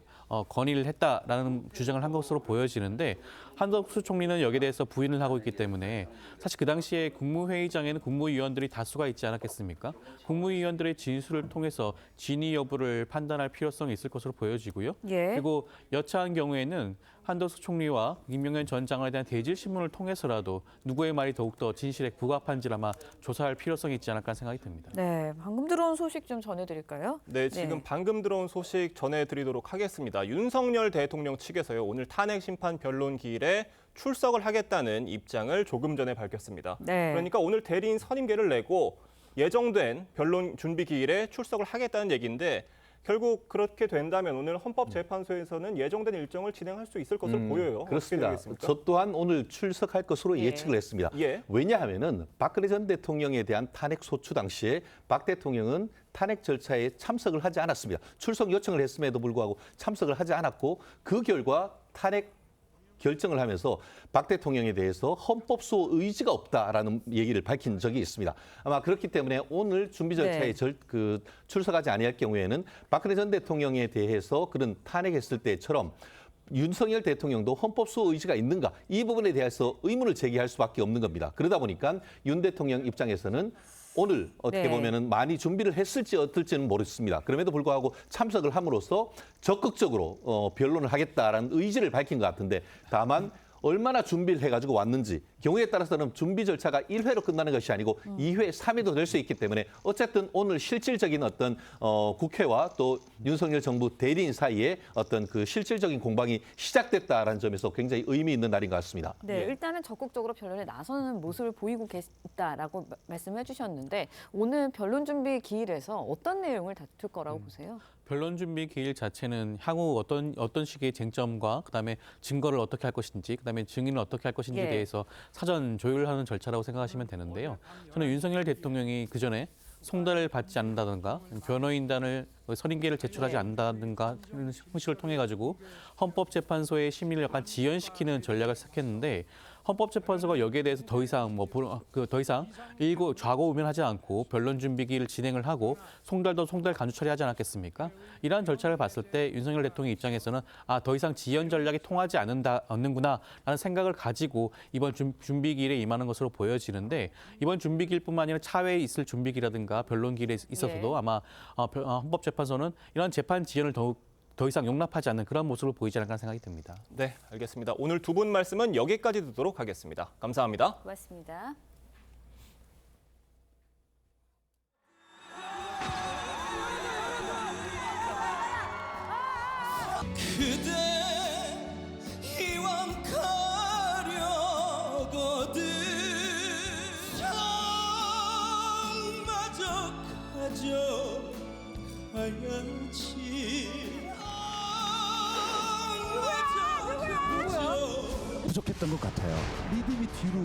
건의를 했다라는 주장을 한 것으로 보여지는데 한덕수 총리는 여기에 대해서 부인을 하고 있기 때문에 사실 그 당시에 국무회의장에는 국무위원들이 다수가 있지 않았겠습니까? 국무위원들의 진술을 통해서 진위 여부를 판단할 필요성이 있을 것으로 보여지고요. 그리고 여차한 경우에는 한덕수 총리와 김용현 전 장관에 대한 대질 신문을 통해서라도 누구의 말이 더욱더 진실에 부합한지를 아마 조사할 필요성이 있지 않을까 생각이 듭니다. 네, 방금 들어온 소식 좀 전해드릴까요? 네, 지금 방금 들어온 소식 전해드리도록 하겠습니다. 윤석열 대통령 측에서요, 오늘 탄핵 심판 변론 기일에 출석을 하겠다는 입장을 조금 전에 밝혔습니다. 그러니까 오늘 대리인 선임계를 내고 예정된 변론 준비 기일에 출석을 하겠다는 얘기인데 결국 그렇게 된다면 오늘 헌법재판소에서는 예정된 일정을 진행할 수 있을 것으로 보여요. 그렇습니다. 저 또한 오늘 출석할 것으로 예측을 했습니다. 왜냐하면은 박근혜 전 대통령에 대한 탄핵 소추 당시에 박 대통령은 탄핵 절차에 참석을 하지 않았습니다. 출석 요청을 했음에도 불구하고 참석을 하지 않았고 그 결과 탄핵 결정을 하면서 박 대통령에 대해서 헌법소 의지가 없다라는 얘기를 밝힌 적이 있습니다. 아마 그렇기 때문에 오늘 준비 절차에 출석하지 아니할 경우에는 박근혜 전 대통령에 대해서 그런 탄핵했을 때처럼 윤석열 대통령도 헌법소 의지가 있는가 이 부분에 대해서 의문을 제기할 수밖에 없는 겁니다. 그러다 보니까 윤 대통령 입장에서는 오늘 어떻게 보면은 많이 준비를 했을지 어떨지는 모르겠습니다. 그럼에도 불구하고 참석을 함으로써 적극적으로 변론을 하겠다라는 의지를 밝힌 것 같은데 다만 얼마나 준비를 해가지고 왔는지 경우에 따라서는 준비 절차가 1회로 끝나는 것이 아니고 2회, 3회도 될 수 있기 때문에 어쨌든 오늘 실질적인 어떤 국회와 또 윤석열 정부 대리인 사이에 어떤 그 실질적인 공방이 시작됐다라는 점에서 굉장히 의미 있는 날인 것 같습니다. 네, 일단은 적극적으로 변론에 나서는 모습을 보이고 계시다라고 말씀해 주셨는데 오늘 변론 준비 기일에서 어떤 내용을 다툴 거라고 보세요? 변론 준비 기일 자체는 향후 어떤 식의 쟁점과 그다음에 증거를 어떻게 할 것인지 그다음에 증인을 어떻게 할 것인지에 대해서 사전 조율하는 절차라고 생각하시면 되는데요. 저는 윤석열 대통령이 그전에 송달을 받지 않는다든가 변호인단을 선임계를 제출하지 않는다든가 이런 형식을 통해 가지고 헌법재판소의 심의를 약간 지연시키는 전략을 택했는데 헌법재판소가 여기에 대해서 더 이상 더 이상 좌고우면하지 않고 변론 준비기를 진행을 하고 송달 간주 처리하지 않았겠습니까? 이러한 절차를 봤을 때 윤석열 대통령 입장에서는 더 이상 지연 전략이 통하지 않는구나라는 생각을 가지고 이번 준비기일에 임하는 것으로 보여지는데 이번 준비기일뿐만 아니라 차후에 있을 준비기라든가 변론기일에 있어서도 아마 헌법재판소는 이런 재판 지연을 더 이상 용납하지 않는 그런 모습을 보이지 않을까 생각이 듭니다. 네, 알겠습니다. 오늘 두 분 말씀은 여기까지 듣도록 하겠습니다. 감사합니다. 고맙습니다. 그대 이왕 가려거든 마저 가져가야지 부족했던 것 같아요. 리듬이 뒤로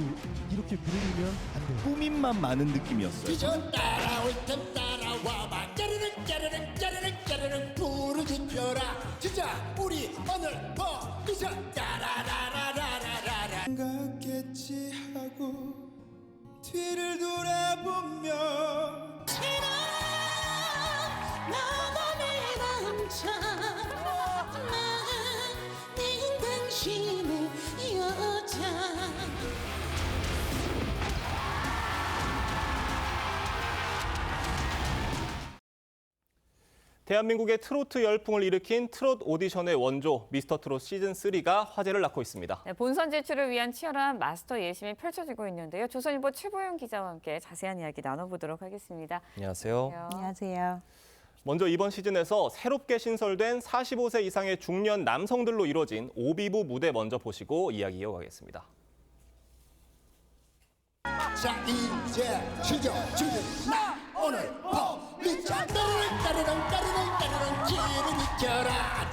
이렇게 밀리면 안 돼요. 꾸밈만 많은 느낌이었어요. 그저 따라올 땐 따라와봐 짜르릉 짜르릉 짜르릉 짜르릉 불을 지펴라 진짜 우리 오늘 거기서 따라라라라라라 생각했지 하고 뒤를 돌아보며 마음에 남자 나는 당신의 여자 대한민국의 트로트 열풍을 일으킨 트롯 오디션의 원조 미스터트롯 시즌3가 화제를 낳고 있습니다. 네, 본선 진출을 위한 치열한 마스터 예심이 펼쳐지고 있는데요. 조선일보 최보영 기자와 함께 자세한 이야기 나눠보도록 하겠습니다. 안녕하세요. 안녕하세요. 먼저 이번 시즌에서 새롭게 신설된 45세 이상의 중년 남성들로 이뤄진 오비부 무대 먼저 보시고 이야기 이어가겠습니다. 자 이제 시작 나 오늘 미쳐 따르릉 길을 비켜라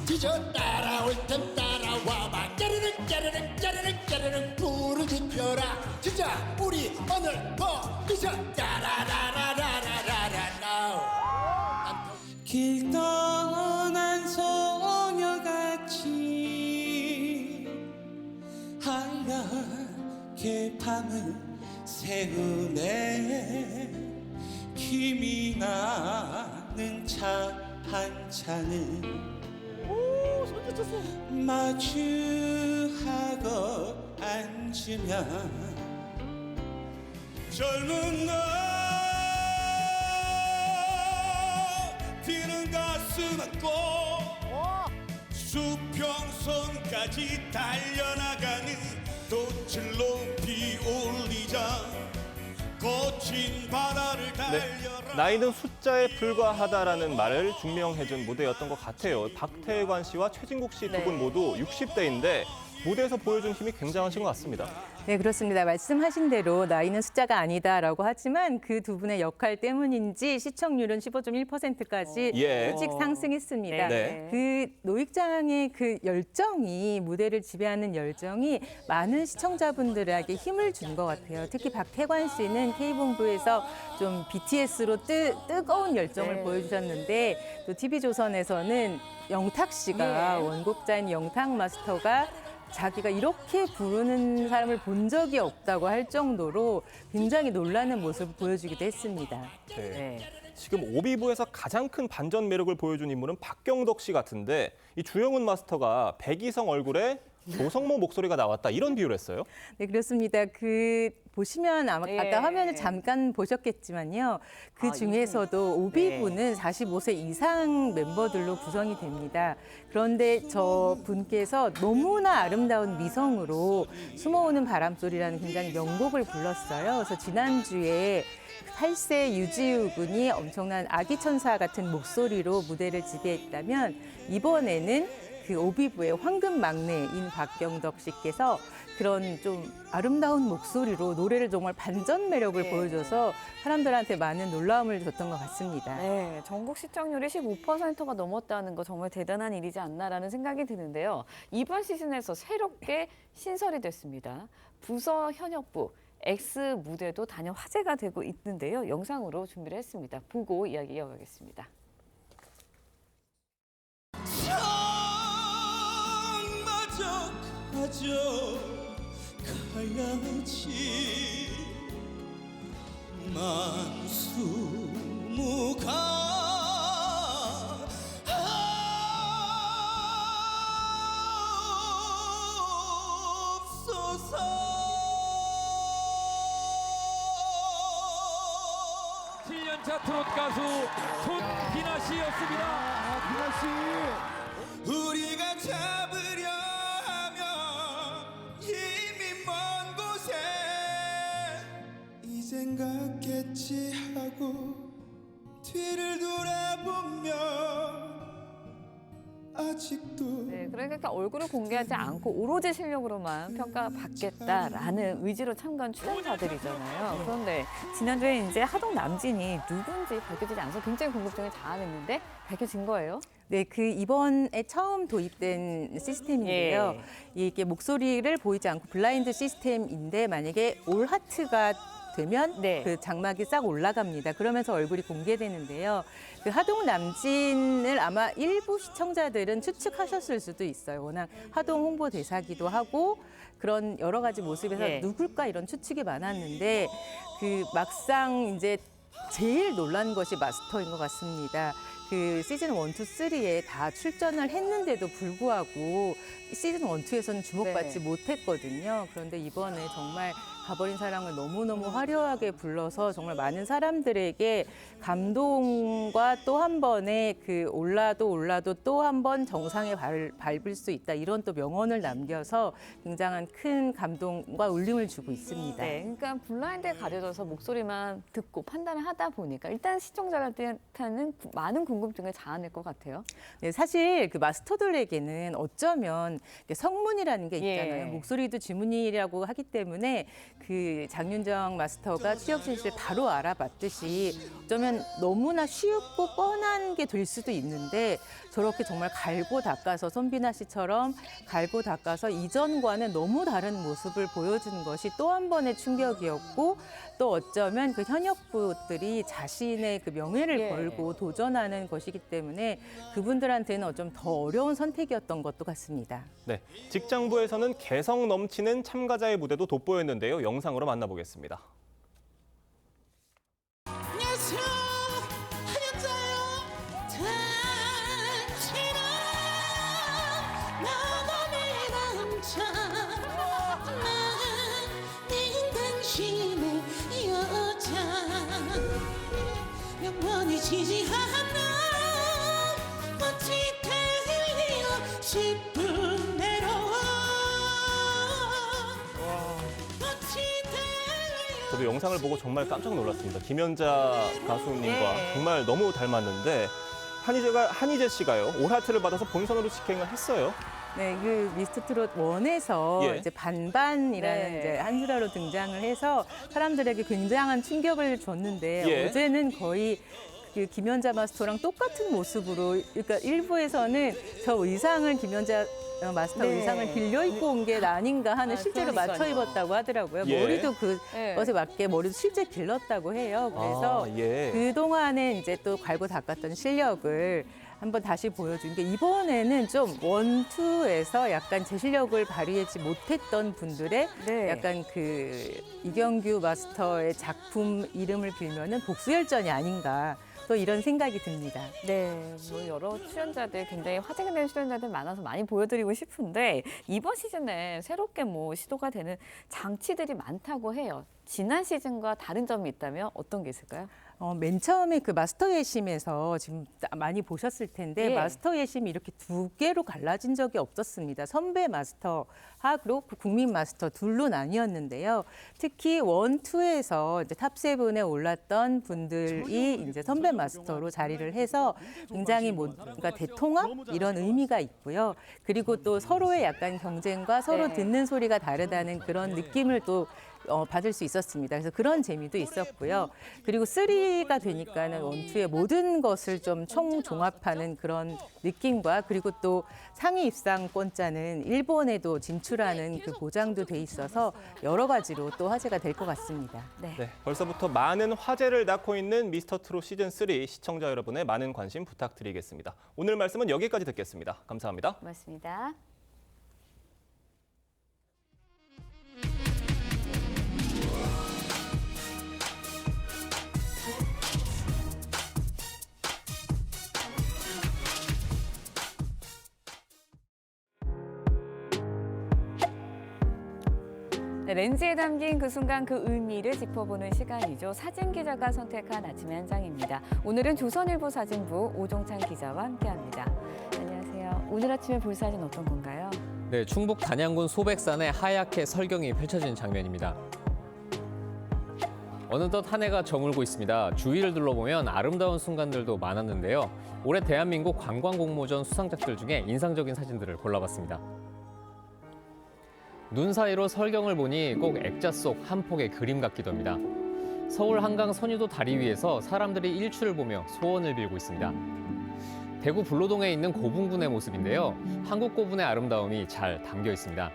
찢었다 올 땐 따라와봐 짜르릉 불을 지펴라 진짜 우리 오늘 미쳐 따라라라라라라라 길 떠난 소녀같이 하얗게 밤을 새우네 힘이 나는 차 한 잔을 마주하고 앉으면 젊은 날 뛰는 가슴 안고 수평선까지 달려나가는 돛을 높이 올리자 거친 바다를 달려라. 나이는 숫자에 불과하다라는 말을 증명해준 무대였던 것 같아요. 박태관 씨와 최진국 씨 두 분 모두 60대인데 무대에서 보여준 힘이 굉장하신 것 같습니다. 네, 그렇습니다. 말씀하신 대로 나이는 숫자가 아니다라고 하지만 그 두 분의 역할 때문인지 시청률은 15.1%까지 일찍 상승했습니다. 그 노익장의 그 열정이 무대를 지배하는 열정이 많은 시청자분들에게 힘을 준 것 같아요. 특히 박태관 씨는 K본부에서 좀 BTS로 뜨거운 열정을 보여주셨는데 또 TV조선에서는 영탁 씨가 원곡자인 영탁 마스터가 자기가 이렇게 부르는 사람을 본 적이 없다고 할 정도로 굉장히 놀라는 모습을 보여주기도 했습니다. 지금 오비부에서 가장 큰 반전 매력을 보여준 인물은 박경덕 씨 같은데 이 주영훈 마스터가 백이성 얼굴에 조성모 목소리가 나왔다 이런 비유를 했어요. 네, 그렇습니다. 보시면 아마 아까 화면을 잠깐 보셨겠지만요. 그 중에서도 오비부는 45세 이상 멤버들로 구성이 됩니다. 그런데 저 분께서 너무나 아름다운 미성으로 숨어오는 바람소리라는 굉장히 명곡을 불렀어요. 그래서 지난주에 8세 유지우 군이 엄청난 아기 천사 같은 목소리로 무대를 지배했다면 이번에는 그 오비부의 황금 막내인 박경덕 씨께서 그런 좀 아름다운 목소리로 노래를 정말 반전 매력을 보여줘서 사람들한테 많은 놀라움을 줬던 것 같습니다. 네, 전국 시청률이 15%가 넘었다는 거 정말 대단한 일이지 않나라는 생각이 드는데요. 이번 시즌에서 새롭게 신설이 됐습니다. 부서 현역부 X 무대도 단연 화제가 되고 있는데요. 영상으로 준비를 했습니다. 보고 이야기 이어가겠습니다. 가야지 만수무강 하옵소서 7년차 트롯 가수 손비나 씨였습니다. 비나 씨 우리가 잡으려 하면 이미 먼 곳에 이젠 갔겠지 하고 뒤를 돌아보면 아직도 네, 그러니까 얼굴을 공개하지 않고 오로지 실력으로만 평가받겠다라는 의지로 참가한 출연자들이잖아요. 그런데 지난주에 이제 하동 남진이 누군지 밝혀지지 않아서 굉장히 궁금증을 자아냈는데 밝혀진 거예요? 네, 이번에 처음 도입된 시스템인데요. 이게 목소리를 보이지 않고 블라인드 시스템인데 만약에 올 하트가 되면 그 장막이 싹 올라갑니다. 그러면서 얼굴이 공개되는데요. 그 하동 남진을 아마 일부 시청자들은 추측하셨을 수도 있어요. 워낙 하동 홍보 대사기도 하고 그런 여러 가지 모습에서 누굴까 이런 추측이 많았는데 그 막상 이제 제일 놀란 것이 마스터인 것 같습니다. 그 시즌 1, 2, 3에 다 출전을 했는데도 불구하고 시즌 1, 2에서는 주목받지 못했거든요. 그런데 이번에 정말 가버린 사랑을 너무너무 화려하게 불러서 정말 많은 사람들에게 감동과 또 한 번의 그 올라도 또 한 번 정상에 밟을 수 있다. 이런 또 명언을 남겨서 굉장한 큰 감동과 울림을 주고 있습니다. 네, 그러니까 블라인드에 가려져서 목소리만 듣고 판단을 하다 보니까 일단 시청자한테는 많은 궁금증을 자아낼 것 같아요. 네, 사실 그 마스터들에게는 어쩌면 성문이라는 게 있잖아요. 예. 목소리도 지문이라고 하기 때문에 그 장윤정 마스터가 취업 진실을 바로 알아봤듯이 어쩌면 너무나 쉽고 뻔한 게 될 수도 있는데 저렇게 정말 갈고 닦아서 손비나 씨처럼 갈고 닦아서 이전과는 너무 다른 모습을 보여준 것이 또 한 번의 충격이었고 또 어쩌면 그 현역부들이 자신의 그 명예를 예. 걸고 도전하는 것이기 때문에 그분들한테는 어쩜 더 어려운 선택이었던 것도 같습니다. 네, 직장부에서는 개성 넘치는 참가자의 무대도 돋보였는데요. 영상으로 만나보겠습니다. 안녕하세요. 한여자요. 당신은 마음에 남자. 나는 당신의 여자. 영원히 지지하는 꽃이 되려 싶은 대로. 저도 영상을 보고 정말 깜짝 놀랐습니다. 김연자 가수님과 네. 정말 너무 닮았는데 한희재 씨가요. 올하트를 받아서 본선으로 직행을 했어요. 네, 그 미스터 트롯 1에서 예. 이제 반반이라는 네. 이제 한주라로 등장을 해서 사람들에게 굉장한 충격을 줬는데 예. 어제는 거의 그 김연자 마스터랑 똑같은 모습으로 그러니까 일부에서는 저 의상을 김연자 마스터 네. 의상을 빌려 입고 온 게 아닌가 하는 실제로 그러니까요. 맞춰 입었다고 하더라고요. 예. 머리도 네. 그것에 맞게 머리도 실제 길렀다고 해요. 그래서 예. 그동안에 이제 또 갈고 닦았던 실력을 한번 다시 보여준 게 이번에는 좀 1, 2에서 약간 제 실력을 발휘하지 못했던 분들의 네. 약간 그 이경규 마스터의 작품 이름을 빌면은 복수열전이 아닌가 또 이런 생각이 듭니다. 네, 뭐 여러 출연자들 굉장히 화제가 되는 출연자들 많아서 많이 보여드리고 싶은데 이번 시즌에 새롭게 뭐 시도가 되는 장치들이 많다고 해요. 지난 시즌과 다른 점이 있다면 어떤 게 있을까요? 맨 처음에 그 마스터 예심에서 지금 많이 보셨을 텐데 예. 마스터 예심이 이렇게 두 개로 갈라진 적이 없었습니다. 선배 마스터하고 국민 마스터 둘로 나뉘었는데요. 특히 1, 2에서 이제 탑7에 올랐던 분들이 이제 선배 마스터로 자리를 해서 굉장히 뭔가 대통합 이런 의미가 있고요. 그리고 또 서로의 약간 경쟁과 서로 네. 듣는 소리가 다르다는 그런 느낌을 또 받을 수 있었습니다. 그래서 그런 재미도 있었고요. 그리고 3가 되니까는 1, 2의 모든 것을 좀 총종합하는 그런 느낌과 그리고 또 상위 입상권자는 일본에도 진출하는 그 보장도 돼 있어서 여러 가지로 또 화제가 될 것 같습니다. 네. 네, 벌써부터 많은 화제를 낳고 있는 미스터 트롯 시즌3 시청자 여러분의 많은 관심 부탁드리겠습니다. 오늘 말씀은 여기까지 듣겠습니다. 감사합니다. 고맙습니다. 네, 렌즈에 담긴 그 순간 그 의미를 짚어보는 시간이죠. 사진 기자가 선택한 아침의 한 장입니다. 오늘은 조선일보 사진부 오종찬 기자와 함께합니다. 안녕하세요. 오늘 아침에 볼 사진 어떤 건가요? 네, 충북 단양군 소백산에 하얗게 설경이 펼쳐진 장면입니다. 어느덧 한 해가 저물고 있습니다. 주위를 둘러보면 아름다운 순간들도 많았는데요. 올해 대한민국 관광공모전 수상작들 중에 인상적인 사진들을 골라봤습니다. 눈 사이로 설경을 보니 꼭 액자 속 한 폭의 그림 같기도 합니다. 서울 한강 선유도 다리 위에서 사람들이 일출을 보며 소원을 빌고 있습니다. 대구 불로동에 있는 고분군의 모습인데요. 한국 고분의 아름다움이 잘 담겨 있습니다.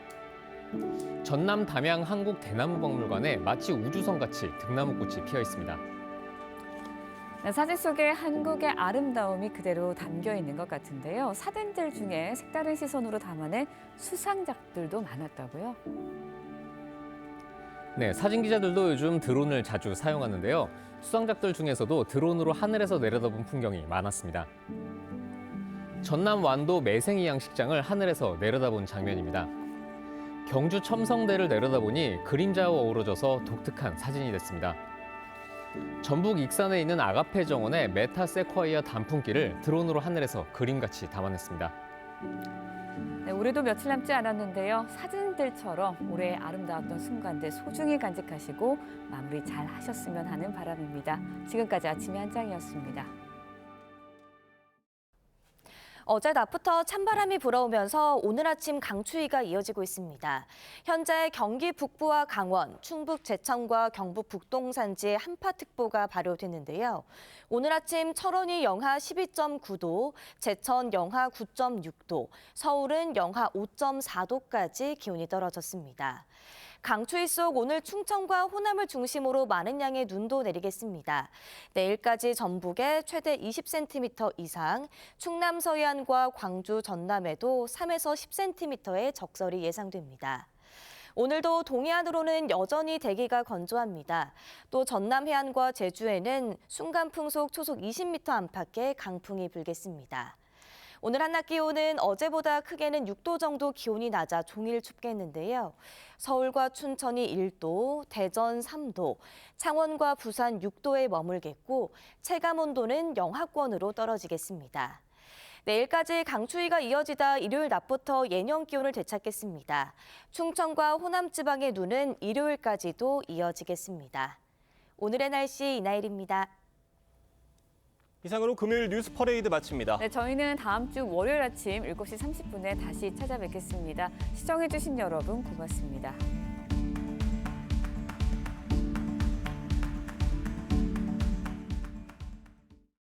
전남 담양 한국 대나무박물관에 마치 우주선같이 등나무꽃이 피어 있습니다. 사진 속에 한국의 아름다움이 그대로 담겨 있는 것 같은데요. 사진들 중에 색다른 시선으로 담아낸 수상작들도 많았다고요? 네, 사진 기자들도 요즘 드론을 자주 사용하는데요. 수상작들 중에서도 드론으로 하늘에서 내려다본 풍경이 많았습니다. 전남 완도 매생이 양식장을 하늘에서 내려다본 장면입니다. 경주 첨성대를 내려다보니 그림자와 어우러져서 독특한 사진이 됐습니다. 전북 익산에 있는 아가페 정원의 메타세콰이아 단풍길을 드론으로 하늘에서 그림같이 담아냈습니다. 네, 올해도 며칠 남지 않았는데요. 사진들처럼 올해의 아름다웠던 순간들 소중히 간직하시고 마무리 잘 하셨으면 하는 바람입니다. 지금까지 아침의 한장이었습니다. 어제 낮부터 찬바람이 불어오면서 오늘 아침 강추위가 이어지고 있습니다. 현재 경기 북부와 강원, 충북 제천과 경북 북동 산지에 한파특보가 발효됐는데요. 오늘 아침 철원이 영하 12.9도, 제천 영하 9.6도, 서울은 영하 5.4도까지 기온이 떨어졌습니다. 강추위 속 오늘 충청과 호남을 중심으로 많은 양의 눈도 내리겠습니다. 내일까지 전북에 최대 20cm 이상, 충남 서해안과 광주 전남에도 3에서 10cm의 적설이 예상됩니다. 오늘도 동해안으로는 여전히 대기가 건조합니다. 또 전남 해안과 제주에는 순간 풍속 초속 20m 안팎의 강풍이 불겠습니다. 오늘 한낮 기온은 어제보다 크게는 6도 정도 기온이 낮아 종일 춥겠는데요. 서울과 춘천이 1도, 대전 3도, 창원과 부산 6도에 머물겠고 체감 온도는 영하권으로 떨어지겠습니다. 내일까지 강추위가 이어지다 일요일 낮부터 예년 기온을 되찾겠습니다. 충청과 호남 지방의 눈은 일요일까지도 이어지겠습니다. 오늘의 날씨 이나일입니다. 이상으로 금요일 뉴스 퍼레이드 마칩니다. 네, 저희는 다음 주 월요일 아침 7시 30분에 다시 찾아뵙겠습니다. 시청해주신 여러분 고맙습니다.